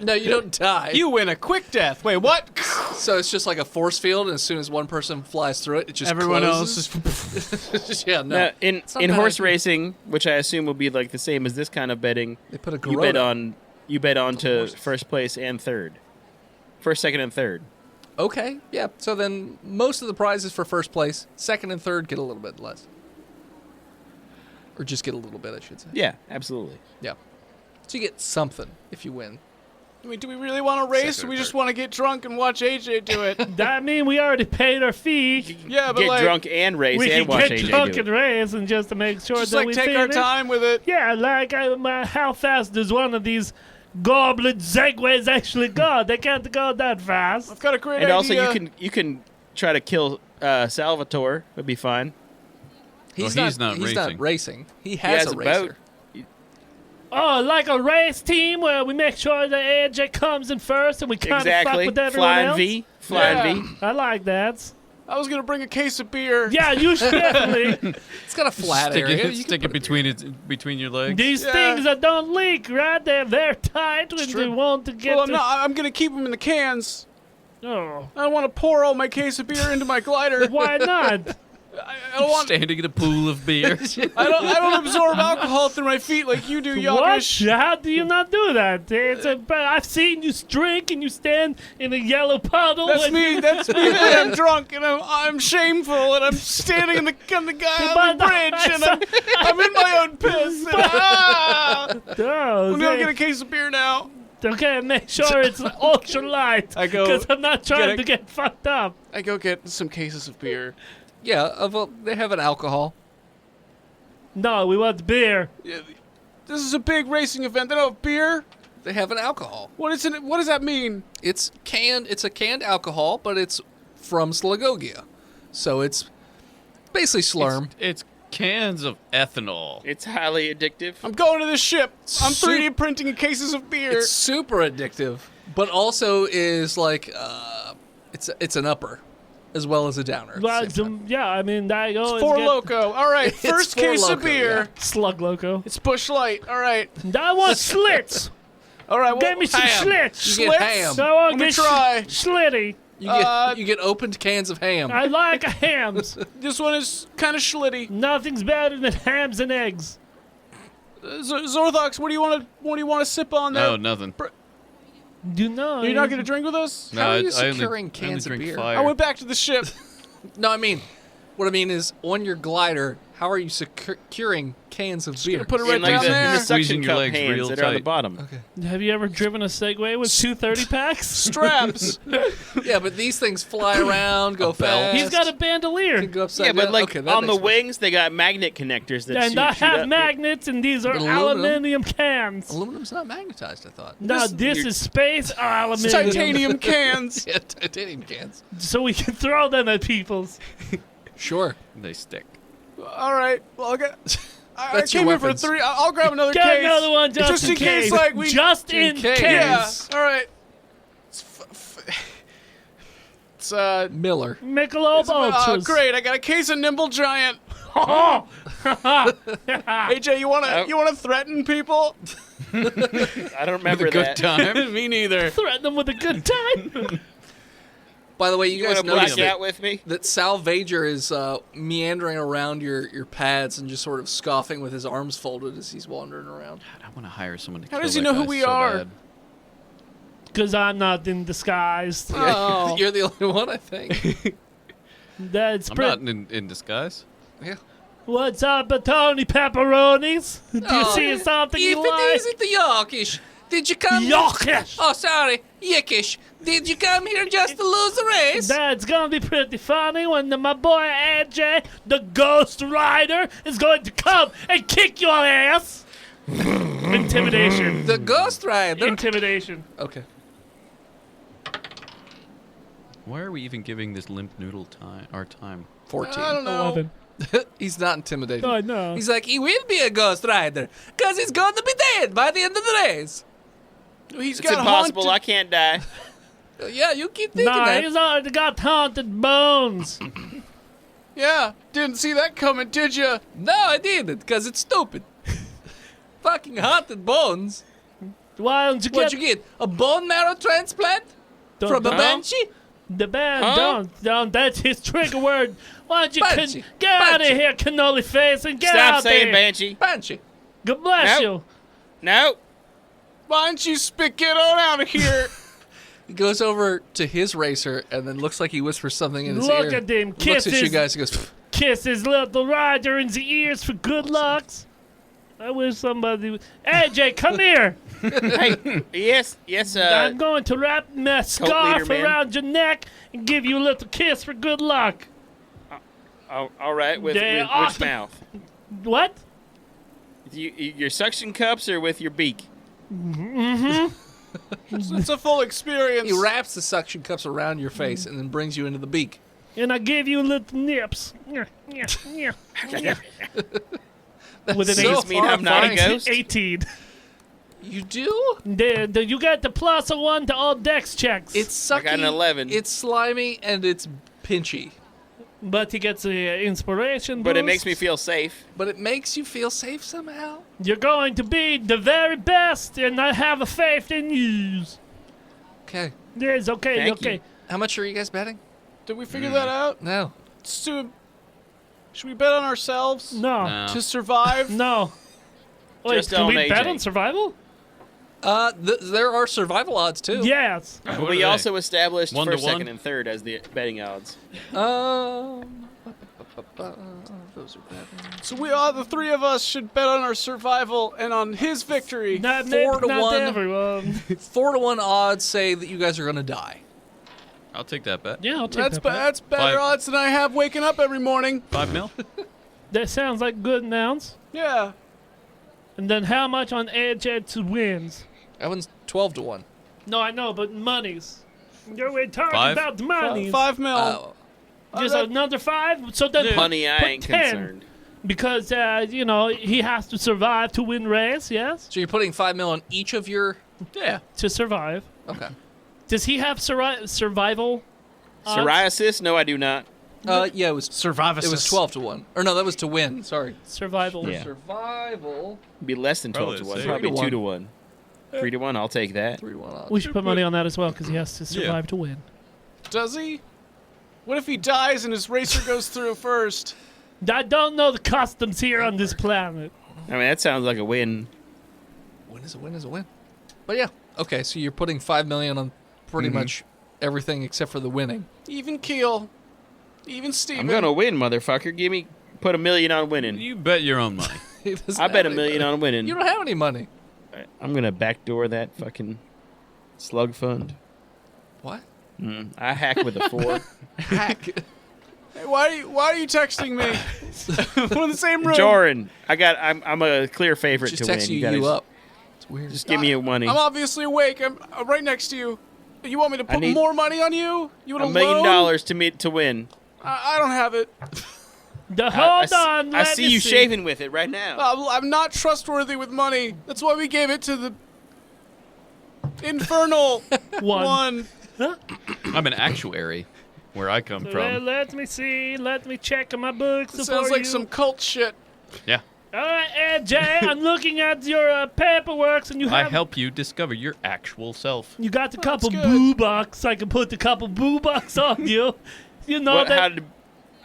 No, you don't die.
You win a quick death. Wait, what?
So it's just like a force field, and as soon as one person flies through it, it just
Everyone else
closes.
is.
Yeah, no.
Now, in
not
in
bad
horse
idea.
racing, which I assume will be like the same as this kind of betting,
They put a
you bet
Corona.
on to first place and third, first, second, and third.
Okay, yeah. So then most of the prizes for first place, second and third get a little bit less. Or just get a little bit, I should say.
Yeah, absolutely.
Yeah. So you get something if you win.
I mean, do we really want to race?
Second
Or
or
we just
third.
want to get drunk and watch AJ do it?
That mean we already paid our fee.
Yeah, but
Get
like,
drunk and race
We
and
can
watch
get
AJ
drunk
do
and
it.
race and just to make sure
just
that
like
we
take our
finish.
time with it.
Yeah, like how fast does one of these goblin segways actually go? They can't go that fast.
I've got a great
And
idea.
also, you can try to kill Salvatore. Would be fine.
He's
he's not
He's
racing.
not racing. He has,
has
a
a
racer.
boat.
Oh, like a race team where we make sure that AJ comes in first and we kind of fuck
Exactly.
with everyone
Flying
else.
V. Flying
Yeah.
V.
I like that.
I was gonna bring a case of beer.
Yeah, you should definitely.
It's got a flat
Stick
area.
it,
You can
stick
put
it between your legs.
These
Yeah.
things that don't leak, right? They're tight when
true.
they want to get
Well, I'm
to.
not. I'm gonna keep them in the cans.
Oh,
I don't want to pour all my case of beer into my glider.
why not?
I don't want.
Standing in a pool of beer.
I don't absorb alcohol through my feet like you do,
What?
Yogish.
How do you not do that? I've seen you drink and you stand in a yellow puddle.
That's
and-
me. That's me when I'm drunk and I'm shameful and I'm standing on the guy on the bridge and I'm in my own piss. And,
Oh,
I'm gonna get a case of beer now.
okay, make sure it's ultra light.
I go
because I'm not trying
get a-
to get fucked up.
I go get some cases of beer.
Yeah, they have an alcohol.
No, we want beer.
Yeah, this is a big racing event. They don't have beer.
They have an alcohol.
What is it? What does that mean?
It's canned. It's a canned alcohol, but it's from Slagogia. So it's basically Slurm.
It's cans of ethanol.
It's highly addictive.
I'm going to the ship. I'm
Soup.
3D printing cases of beer.
It's super addictive, but also is like it's an upper as well as a downer. at the
Well,
same time.
yeah, I mean, I always
Four
get
Loco. All right,
It's
first
Four
case of
Loko,
beer.
Slug Loco.
It's Bush Light. All right.
I want slits.
All right. Well,
Give me some
ham.
slits.
You get ham.
I want
Let me
to
try.
slitty.
You get opened cans of ham.
I like hams.
This one is kind of schlitty.
Nothing's better than hams and eggs.
Zorthox, what do you want to sip on there?
No, nothing.
You know.
You're not going to drink with us?
How are you
I only-
securing
I only
cans of
drink
beer?
fire.
I went back to the ship.
No, what I mean is on your glider. How are you securing cans of beer?
Put it right
In, like,
down
the, in
there.
the suction
Squeezing your
cup
legs
hands
real
that are on the
tight.
bottom.
Okay.
Have you ever driven a Segway with 230 packs?
Straps.
Yeah, but these things fly around, go fast.
He's got a bandolier.
Can go upside
Yeah, but
down.
like
Okay, that
on the
makes
wings, they got magnet connectors that
And
shoot,
I
shoot
have
up.
magnets, and these are
But aluminum?
aluminium cans.
Aluminum's not magnetized, I thought.
No, this is space aluminium.
Titanium cans.
Yeah, titanium cans.
So we can throw them at people's.
Sure.
They stick.
All right. Well, I
That's your
came here for
weapons.
3. I'll grab another
Get
case.
another one just
in case, like we.
Just in
case.
case.
Yeah. All right. It's
Miller.
Michelob Ultras.
great. I got a case of Nimble Giant.
Oh!
AJ, you wanna threaten people?
I don't remember
Good
that.
time.
Me neither.
Threaten them with a good time.
By the way, you
You
guys
want to
noticed
black out with me?
that Salvager is meandering around your pads and just sort of scoffing with his arms folded as he's wandering around.
I want to hire someone to
How
kill
does he
that
know who
guy
we
so
are?
bad.
Because I'm not in disguise.
Oh.
You're the only one, I think.
That's
I'm
pretty.
not in disguise.
Yeah.
What's up, Tony Pepperonis? Do you
Oh,
see something
If
you
it
like?
isn't the Yorkish, did you come?
Yorkish!
Oh, sorry, Yikish. Did you come here just to lose the race?
That's gonna be pretty funny when my boy AJ, the Ghost Rider, is going to come and kick your ass. Intimidation.
The Ghost Rider.
Intimidation.
Okay.
Why are we even giving this limp noodle our time?
14.
I don't know.
11.
He's not intimidated.
Oh, no.
He's like, he will be a Ghost Rider, because he's going to be dead by the end of the race.
He's
It's
got
impossible. I
haunted.
can't die.
Yeah, you keep thinking
Nah,
that.
he's already got haunted bones.
Yeah, didn't see that coming, did you?
No, I didn't, because it's stupid. Fucking haunted bones.
Why don't you
What'd
get
you get? A bone marrow transplant? From a
don't-
banshee?
the band?
Huh?
Don't. That's his trigger word. Why don't you
Banshee.
get out of
Banshee.
here, cannoli face, and get
Stop
out
saying
there?
banshee.
Banshee.
God bless
Nope.
you.
No.
Why don't you get on out of here?
He goes over to his racer and then looks like he whispers something in his ear.
Look at him.
Looks
Kiss
at you
his,
guys and goes, "Pfft."
kiss his little rider in the ears for good lucks. I wish somebody would. AJ, come here.
Hey. Yes.
I'm going to wrap my scarf
man.
around your neck and give you a little kiss for good luck.
All right. With
They're
which
awesome.
mouth?
What?
Your suction cups or with your beak?
It's a full experience.
he wraps the suction cups around your face and then brings you into the beak.
And I give you little nips. With an
so
Does mean I'm not a
horrifying.
ghost?
18.
You do?
You get the +1 to all dex checks.
It's
I
sucky.
got an 11.
It's slimy and it's pinchy.
But he gets a inspiration
But it
boost.
makes me feel safe.
But it makes you feel safe somehow.
You're going to be the very best, and I have a faith in you.
Okay.
Yes, okay,
Thank
okay.
you.
How much are you guys betting?
Did we figure that out?
No.
Should we bet on ourselves
No.
No.
to survive?
No. Wait,
Just
can
on
we bet
AJ.
on survival?
There are survival odds too.
Yes.
What are
We
they?
also established
1 to
first,
1?
second, and third as the betting odds.
Those are bad.
So the three of us should bet on our survival and on his victory.
Not,
4 to
not
1.
everyone.
4 to 1 odds say that you guys are gonna die.
I'll take that bet.
Yeah, I'll take
That's
that. bet.
that's better
5.
odds than I have waking up every morning.
5 mil?
That sounds like good nouns.
Yeah.
And then how much on AJ wins?
That one's 12 to 1.
No, I know, but monies. We're talking
5?
about the money.
5 mil.
Just another 5? So then
Money, I
put
ain't
10,
concerned.
Because, he has to survive to win race, yes?
So you're putting 5 mil on each of your.
Yeah.
To survive.
Okay.
Does he have survival odds?
Psoriasis? No, I do not.
Yeah, it was
Survivasis.
It was 12 to 1. Or no, that was to win. Sorry.
Survival.
Yeah.
Survival.
It'd be less than 12 to 1.
Probably
Probably
3 to
2 to 1. 3 to 1, I'll take that.
3 to 1 odds.
We should put money on that as well because he has to survive to win.
Does he? What if he dies and his racer goes through first?
I don't know the customs here on this planet.
I mean, that sounds like a win.
Win is a win is a win. But yeah. Okay, so you're putting 5 million on pretty much everything except for the winning.
Even keel. Even Steven.
I'm gonna win, motherfucker. Put $1 million on winning.
You bet your own money.
He doesn't
I bet
have
$1 million
any
on winning.
money. You don't have any money.
I'm gonna backdoor that fucking slug fund.
What?
I hack with a 4.
Hack.
Hey, why are you texting me? We're in the same room.
Joran, I'm a clear favorite
Just
to win.
texting
gotta
you up. It's weird.
Just give me your money.
I'm obviously awake. I'm right next to you. You want me to put
need
more money on you? You want
$1 million
loan?
to win.
I don't have it.
Hold on.
I
let
see
me
you shaving with it right now.
I'm not trustworthy with money. That's why we gave it to the infernal one.
I'm an actuary where I come from.
Let me see. Let me check my books.
It sounds like some cult shit.
Yeah.
All right, Jay, I'm looking at your paperwork, and you
I
have.
help you discover your actual self.
You got a couple
good.
boo bucks. I can put a couple boo bucks on you. You know that.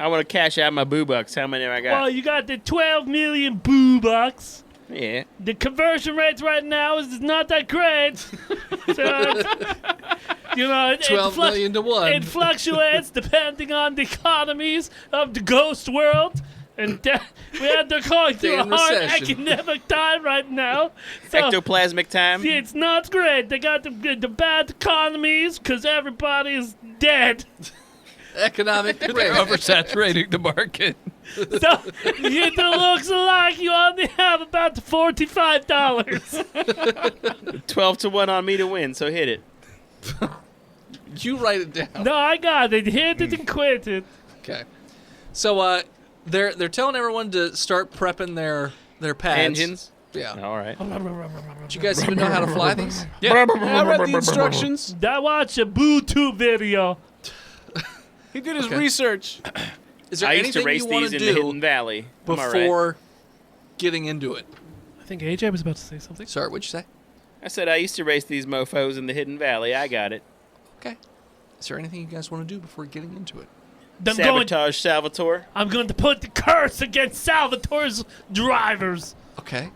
I want to cash out my boo bucks. How many have I got?
Well, you got the 12 million boo bucks.
Yeah.
The conversion rate right now is not that great. So, it
12 million to 1.
It fluctuates depending on the economies of the ghost world. And they're going through
They're
a
in
hard
recession.
economic time right now. So,
Ectoplasmic time.
see, it's not great. They got the bad economies because everybody's dead.
Economic
They're
growth.
oversaturating the market.
So it looks like you only have about $45.
12 to 1 on me to win, so hit it.
You write it down.
No, I got it. Hit it and quit it.
Okay. So they're telling everyone to start prepping their pads.
Engines.
Yeah.
All right.
Do you guys even know how to fly these?
I read the instructions.
I watched a BooTube video.
He did his
Okay.
research.
Is there
I used to
anything
race
you want
these
to
in the Hidden
do
Valley. Am I right?
before getting into it?
I think AJ was about to say something.
Sorry, what'd you say?
I said I used to race these mofos in the Hidden Valley. I got it.
Okay. Is there anything you guys want to do before getting into it?
Sabotage Salvatore.
I'm going to put the curse against Salvatore's drivers.
Okay.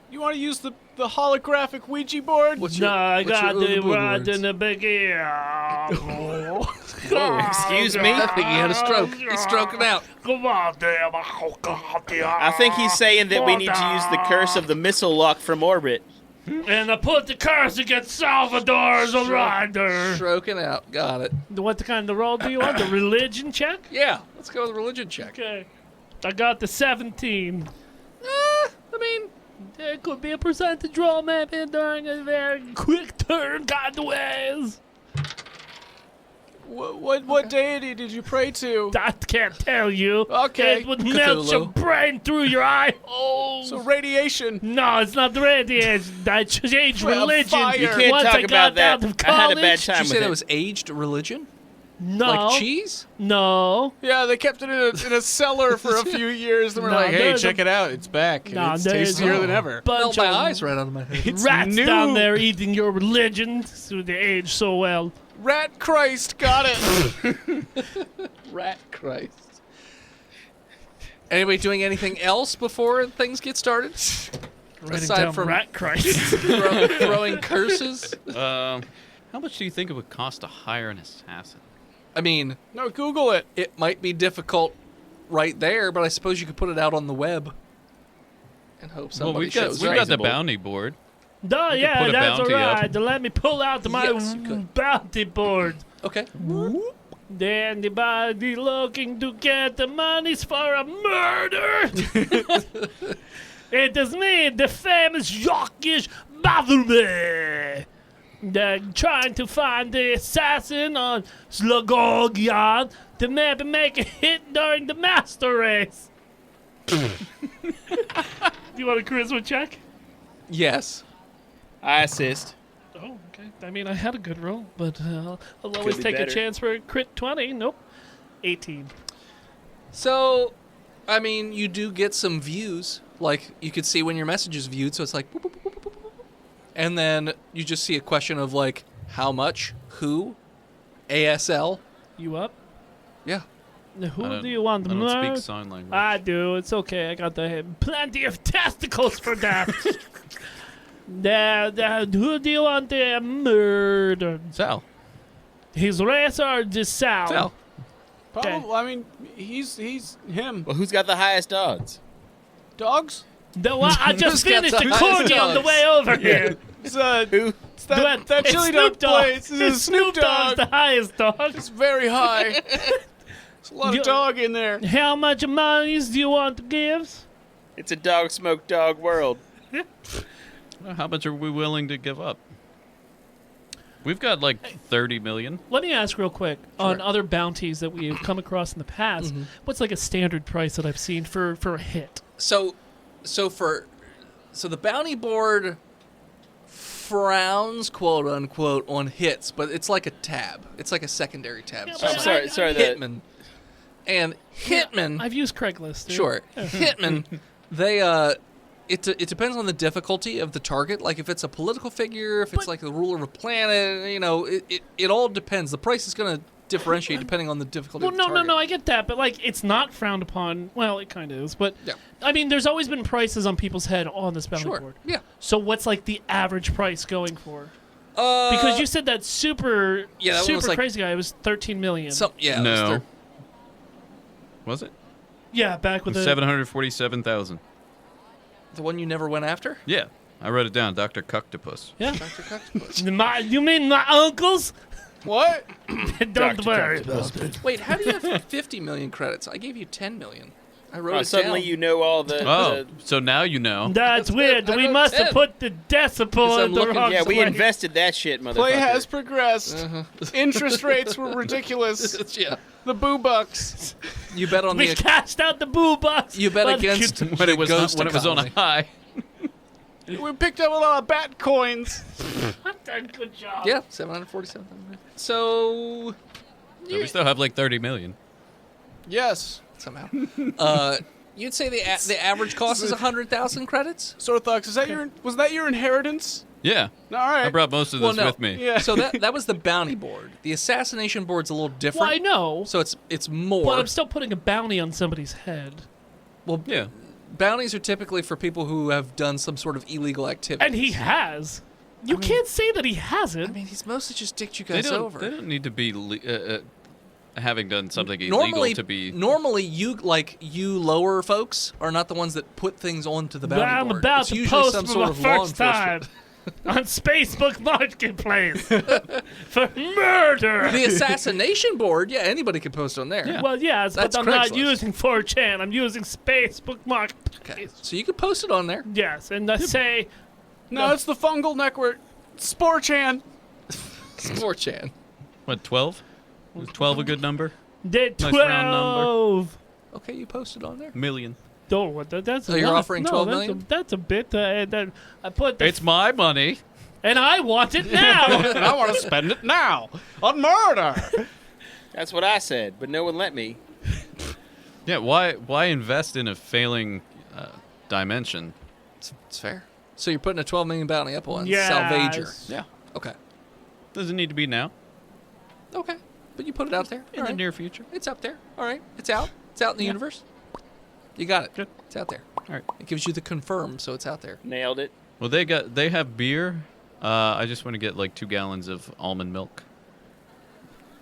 You want to use the holographic Ouija board?
What's
No, I got the
Uber
rod
words?
in the big ear.
Excuse me?
I think he had a stroke. He's stroking out.
Come on, damn.
I think he's saying that we need to use the curse of the missile lock from orbit.
And I put the curse against Salvatore's rider.
Stroking out. Got it.
What kind of roll do you want? The religion check?
Yeah. Let's go with the religion check.
Okay. I got the 17.
I mean,
There could be a percentage roll maybe during a very quick turn kind of ways.
What deity did you pray to?
I can't tell you.
Okay.
It would melt your
Cthulhu.
brain through your eye holes.
So radiation.
No, it's not the radiation. I changed
Well,
religion.
fire. You
can't
Once
talk
I got
about that.
out of
I had a
college.
bad
did
time
you
with
say that
it.
was aged religion?
No.
Like cheese?
No.
Yeah, they kept it in a cellar for a few years. Then we're
No,
like, hey,
there's
check it out. It's back. and
No,
it's
there's
tastier
a
than ever.
bunch
Melt my
of
eyes right out of my head.
It's
rats
new.
down there eating your religion so they age so well.
Rat Christ got it.
Rat Christ. Anybody doing anything else before things get started?
Writing
Aside
down
from
rat Christ.
throwing curses?
How much do you think it would cost to hire an assassin?
I mean,
No, Google it.
it might be difficult right there, but I suppose you could put it out on the web and hope
Well,
somebody
we've got
shows
the
Traceable.
bounty board.
No,
could
yeah,
put a
that's
bounty up.
alright. Let me pull out my
Yes, you could.
bounty board.
Okay.
Then the body looking to get the monies for a murder. It is me, the famous Jacques Bavoulet. trying to find the assassin on Slugogion to maybe make a hit during the master race. Do you want a charisma check?
Yes.
I assist.
Oh, okay. I mean, I had a good roll, but I'll always
be
take
better.
a chance for a crit 20. Nope. 18.
So, I mean, you do get some views. Like, you could see when your message is viewed, so it's like, boop, boop, boop, boop, boop, boop. And then you just see a question of, like, how much, who, ASL.
You up?
Yeah.
Now,
I
who
don't-
do you want
I don't
more?
speak sign language.
I do. It's okay. I got plenty of testicles for that. Who do you want to murder?
Sal.
His race or the Sal?
Sal.
Probably. I mean, he's him.
Well, who's got the highest odds?
Dogs.
The one I just
Who's got
finished
the
the
highest
corgi on the
dogs?
way over here.
It's
Who?
It's that
It's
chili
Snoop
dog place. This
It's
is Snoop
Dogg's the
Dogg.
highest dog.
It's very high. There's a lot
You-
of dog in there.
How much monies do you want to give?
It's a dog smoke dog world.
How much are we willing to give up? We've got like 30 million.
Let me ask real quick on other bounties that we've come across in the past. What's like a standard price that I've seen for a hit?
So the bounty board frowns, quote unquote, on hits, but it's like a tab. It's like a secondary tab.
Yeah,
So
but
I'm sorry. The
Hitman. And Hitman,
I've used Craigslist. Dude.
sure. Hitman, they it depends on the difficulty of the target. Like if it's a political figure, if it's like the ruler of a planet, you know, it all depends. The price is going to differentiate depending on the difficulty.
Well,
of the target.
no, I get that, but like it's not frowned upon. Well, it kind of is, but
Yeah.
I mean, there's always been prices on people's head on this bounty
Sure.
board.
Yeah.
So what's like the average price going for? Because you said that super,
Yeah, that one
super
was like-
crazy guy was 13 million.
Yeah. it was
No. Was it?
Yeah, back with the
747,000.
the one you never went after.
Yeah. I wrote it down. Dr. Cuctopus.
yeah.
Dr. Cuctopus.
You mean my uncles?
What?
Don't worry about it.
Wait, how do you have 50 million credits? I gave you 10 million. I wrote it
Suddenly
down.
you know all the.
Oh, so now you know.
That's weird.
I
We
wrote
must have
10.
put the decimal
'Cause I'm
in the
looking-
wrong
Yeah, we
place.
invested that shit, motherfucker.
Play has progressed. Interest rates were ridiculous.
Yeah.
The boo bucks.
You bet on
We
the.
cashed out the boo bucks.
You bet
But-
against
When it was
Ghost
when it was on a
economy.
high.
We picked up a lot of bat coins.
Good job.
Yeah, 747. So
So we still have like 30 million.
Yes.
somehow, you'd say the average cost is 100,000 credits.
Sorthox, was that your inheritance?
Yeah.
All right.
I brought most of
Well,
this
no.
with me.
Yeah.
So that was the bounty board. The assassination board's a little different.
Well, I know,
So it's more.
but I'm still putting a bounty on somebody's head.
well,
Yeah.
bounties are typically for people who have done some sort of illegal activity.
And he has. You can't say that he hasn't.
I mean, he's mostly just dicked you
They
guys
don't,
over.
they don't need to be having done something illegal to be.
Normally, you lower folks are not the ones that put things onto the bounty
I'm
board.
about
It's
to
usually
post
some
for
sort
my
of law
first time
enforcement.
on Facebook Marketplace for murder.
The assassination board, yeah, anybody could post on there.
Yeah.
Well, yes,
That's
but I'm not
Craigslist.
using 4chan. I'm using Facebook Marketplace.
Okay. So you could post it on there.
Yes, and I say
No, it's the fungal network. Sporchan.
4chan.
What, 12? Is 12 a good number?
the
Nice round number.
12.
Okay, you posted on there.
Million.
Oh, that's
So
a
you're
lot.
offering
No,
12
that's
million?
that's a bit. That I put the,
It's my money.
and I want it now.
And I want to spend it now on murder.
That's what I said, but no one let me.
Yeah, why invest in a failing dimension?
It's fair. So you're putting a 12 million bounty up on
Yes.
Salvager.
Yeah.
Okay.
Doesn't need to be now.
Okay. But you put it out there.
In
All
the
right.
near future.
It's up there. All right. It's out. It's out in the universe. You got it.
Good.
It's out there.
All right.
It gives you the confirm, so it's out there.
Nailed it.
Well, they have beer. I just want to get like 2 gallons of almond milk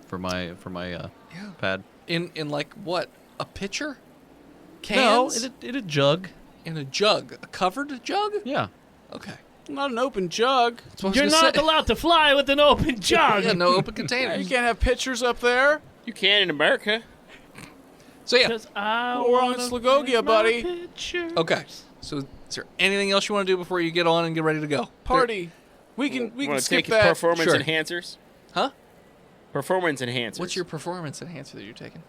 for my
Yeah.
pad.
In like what? A pitcher?
No,
Cans?
in a jug.
In a jug. A covered jug?
Yeah.
Okay.
Not an open jug.
That's what I was
You're
gonna
not
say.
allowed to fly with an open jug.
Yeah, no open
You
containers.
can't have pitchers up there.
You can in America.
So yeah.
'Cause I
Well, we're on
wanna
Slugogia,
paint my
buddy.
picture.
Okay. So is there anything else you want to do before you get on and get ready to go?
Party. We can
Want to
skip
take
that.
performance
Sure.
enhancers?
Huh?
Performance enhancers.
What's your performance enhancer that you're taking?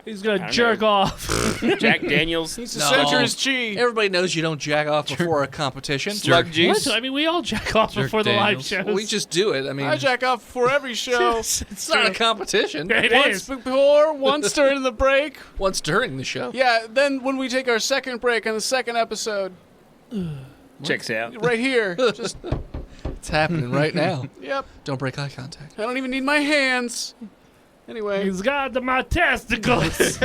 He's
I
gonna
don't
jerk
know.
off.
Jack Daniels?
Needs to
No.
center his chi.
Everybody knows you don't jack off before a competition.
Slug juice?
What? I mean, we all jack off
Jerk
before the live
Daniels.
shows.
We just do it. I mean,
I jack off before every show.
it's not a competition.
It
Once
is.
before, once during the break.
Once during the show.
Yeah, then when we take our second break on the second episode,
Checks out.
right here. Just,
It's happening right now.
yep.
Don't break eye contact.
I don't even need my hands. Anyway,
He's got my testicles.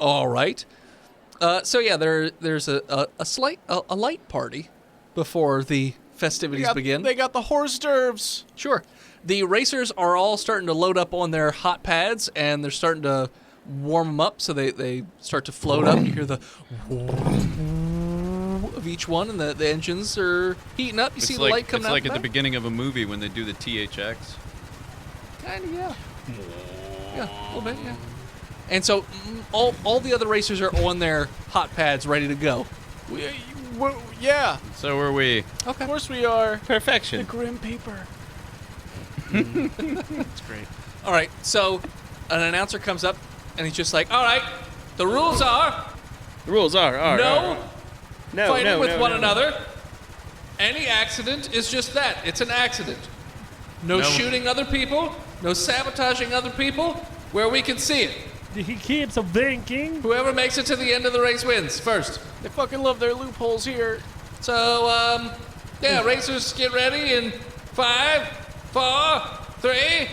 All right. So yeah, there's a light party before the festivities begin.
they got the horse derves.
Sure. The racers are all starting to load up on their hot pads, and they're starting to warm them up, so they start to float up. You hear the of each one, and the engines are heating up. You see the light coming
it's
out.
like
the
at the
back.
beginning of a movie when they do the THX.
Kind of, yeah. Yeah, a little bit, yeah. And so all the other racers are on their hot pads, ready to go.
Yeah,
So are we.
of course we are. The
Perfection.
grim paper.
That's great.
All right, so an announcer comes up, and he's just like, all right, the rules are
The rules are.
no
No,
fighting
no,
with
no,
one
no.
another. Any accident is just that. It's an accident. No
No.
shooting other people, no sabotaging other people where we can see it.
He keeps winking.
Whoever makes it to the end of the race wins first.
They fucking love their loopholes here.
So, yeah, racers get ready in 5, 4, 3,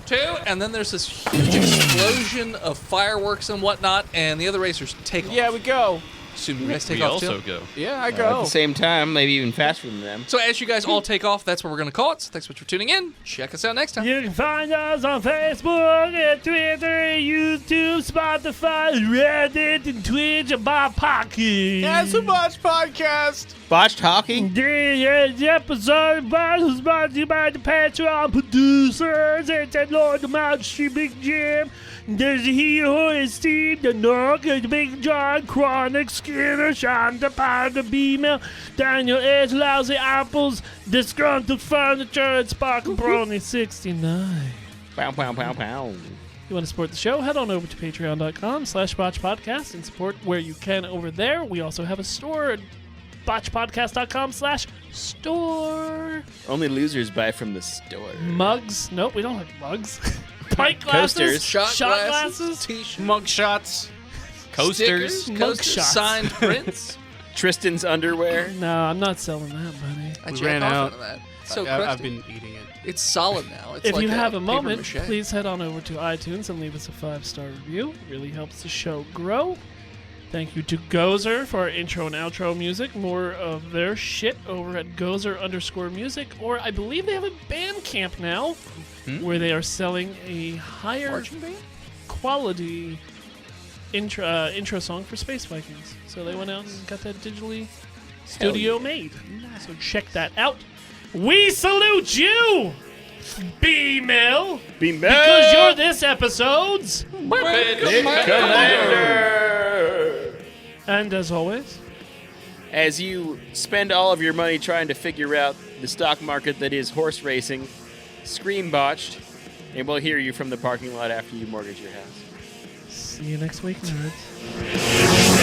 2, and then there's this huge explosion of fireworks and whatnot, and the other racers take off.
Yeah, we go.
Assume you guys take
We
off
also
too.
go.
Yeah, I
At
go.
the same time, maybe even faster than them.
So as you guys all take off, that's what we're going to call it. So thanks so much for tuning in. Check us out next time.
You can find us on Facebook, and Twitter, YouTube, Spotify, Reddit, and Twitch, and Bob Pocket.
That's a Botched podcast.
Botched hockey?
The episode was brought to you by the Patreon producers. It's at Lord the Mount Street Big Jim. There's the Hero and Steve, the Nook, the Big John, Chronic, Skinner, Sean, the Power, the B-Mill, Daniel S. Lousy Apples, Disgruntled Furniture, and Sparkle Brony 69.
Pow, pow, pow, pow.
You want to support the show? Head on over to patreon.com/botchpodcast and support where you can over there. We also have a store at botchpodcast.com/store.
Only losers buy from the store.
Mugs? Nope, we don't have mugs. Pint glasses?
Coasters.
Shot glasses, t-shirts,
Mug shots.
Coasters.
stickers,
Mug
coasters,
shots.
signed prints.
Tristan's underwear.
No, I'm not selling that, buddy.
I
We
jacked
ran
off
out.
into that. So
I've
crusty.
been eating it.
It's solid now. It's
If
like
you have a
paper
moment,
mache.
please head on over to iTunes and leave us a 5-star review. It really helps the show grow. Thank you to Gozer for our intro and outro music. More of their shit over at Gozer_music, or I believe they have a Bandcamp now, where they are selling a higher
Marching band?
quality intro song for Space Vikings. So they went out and got that digitally studio made. So check that out. We salute you, B-Mill, because you're this episode's. And as always,
As you spend all of your money trying to figure out the stock market that is horse racing, scream Botched, and we'll hear you from the parking lot after you mortgage your house.
see you next week, nerds.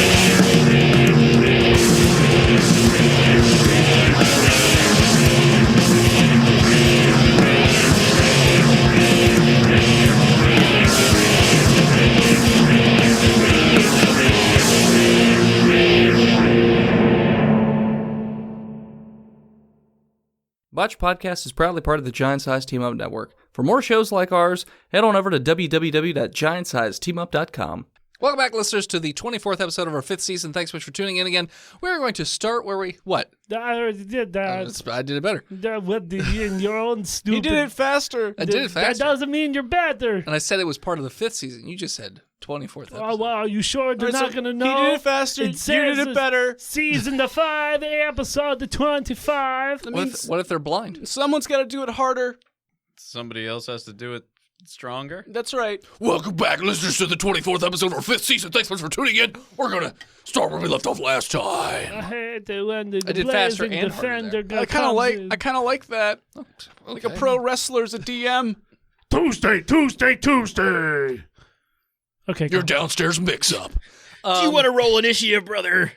Botched Podcast is proudly part of the Giant Size Team Up Network. For more shows like ours, head on over to www.giantsizeteamup.com.
Welcome back, listeners, to the 24th episode of our 5th season. Thanks so much for tuning in again. We're going to start where we... What?
I already did that.
I did it better.
What did you in your own stupid?
You did it faster.
I did it faster.
That doesn't mean you're better.
And I said it was part of the 5th season. You just said 24th episode.
Oh, wow, are you sure they're
Alright,
not
so
going to know?
He did it faster.
It
You
says
did it better.
Season the 5, episode the 25.
That
What
means
if they're blind?
someone's got to do it harder.
Somebody else has to do it Stronger.
That's right.
Welcome back, listeners, to the 24th episode of our 5th season. Thanks much for tuning in. We're going to start where we left off last time.
I had to when the
I did faster
blazing
and harder
defender
there.
I kind of like that. Like a pro wrestler's a DM.
Tuesday. Okay,
Your downstairs mix-up.
Do you want to roll initiative, brother?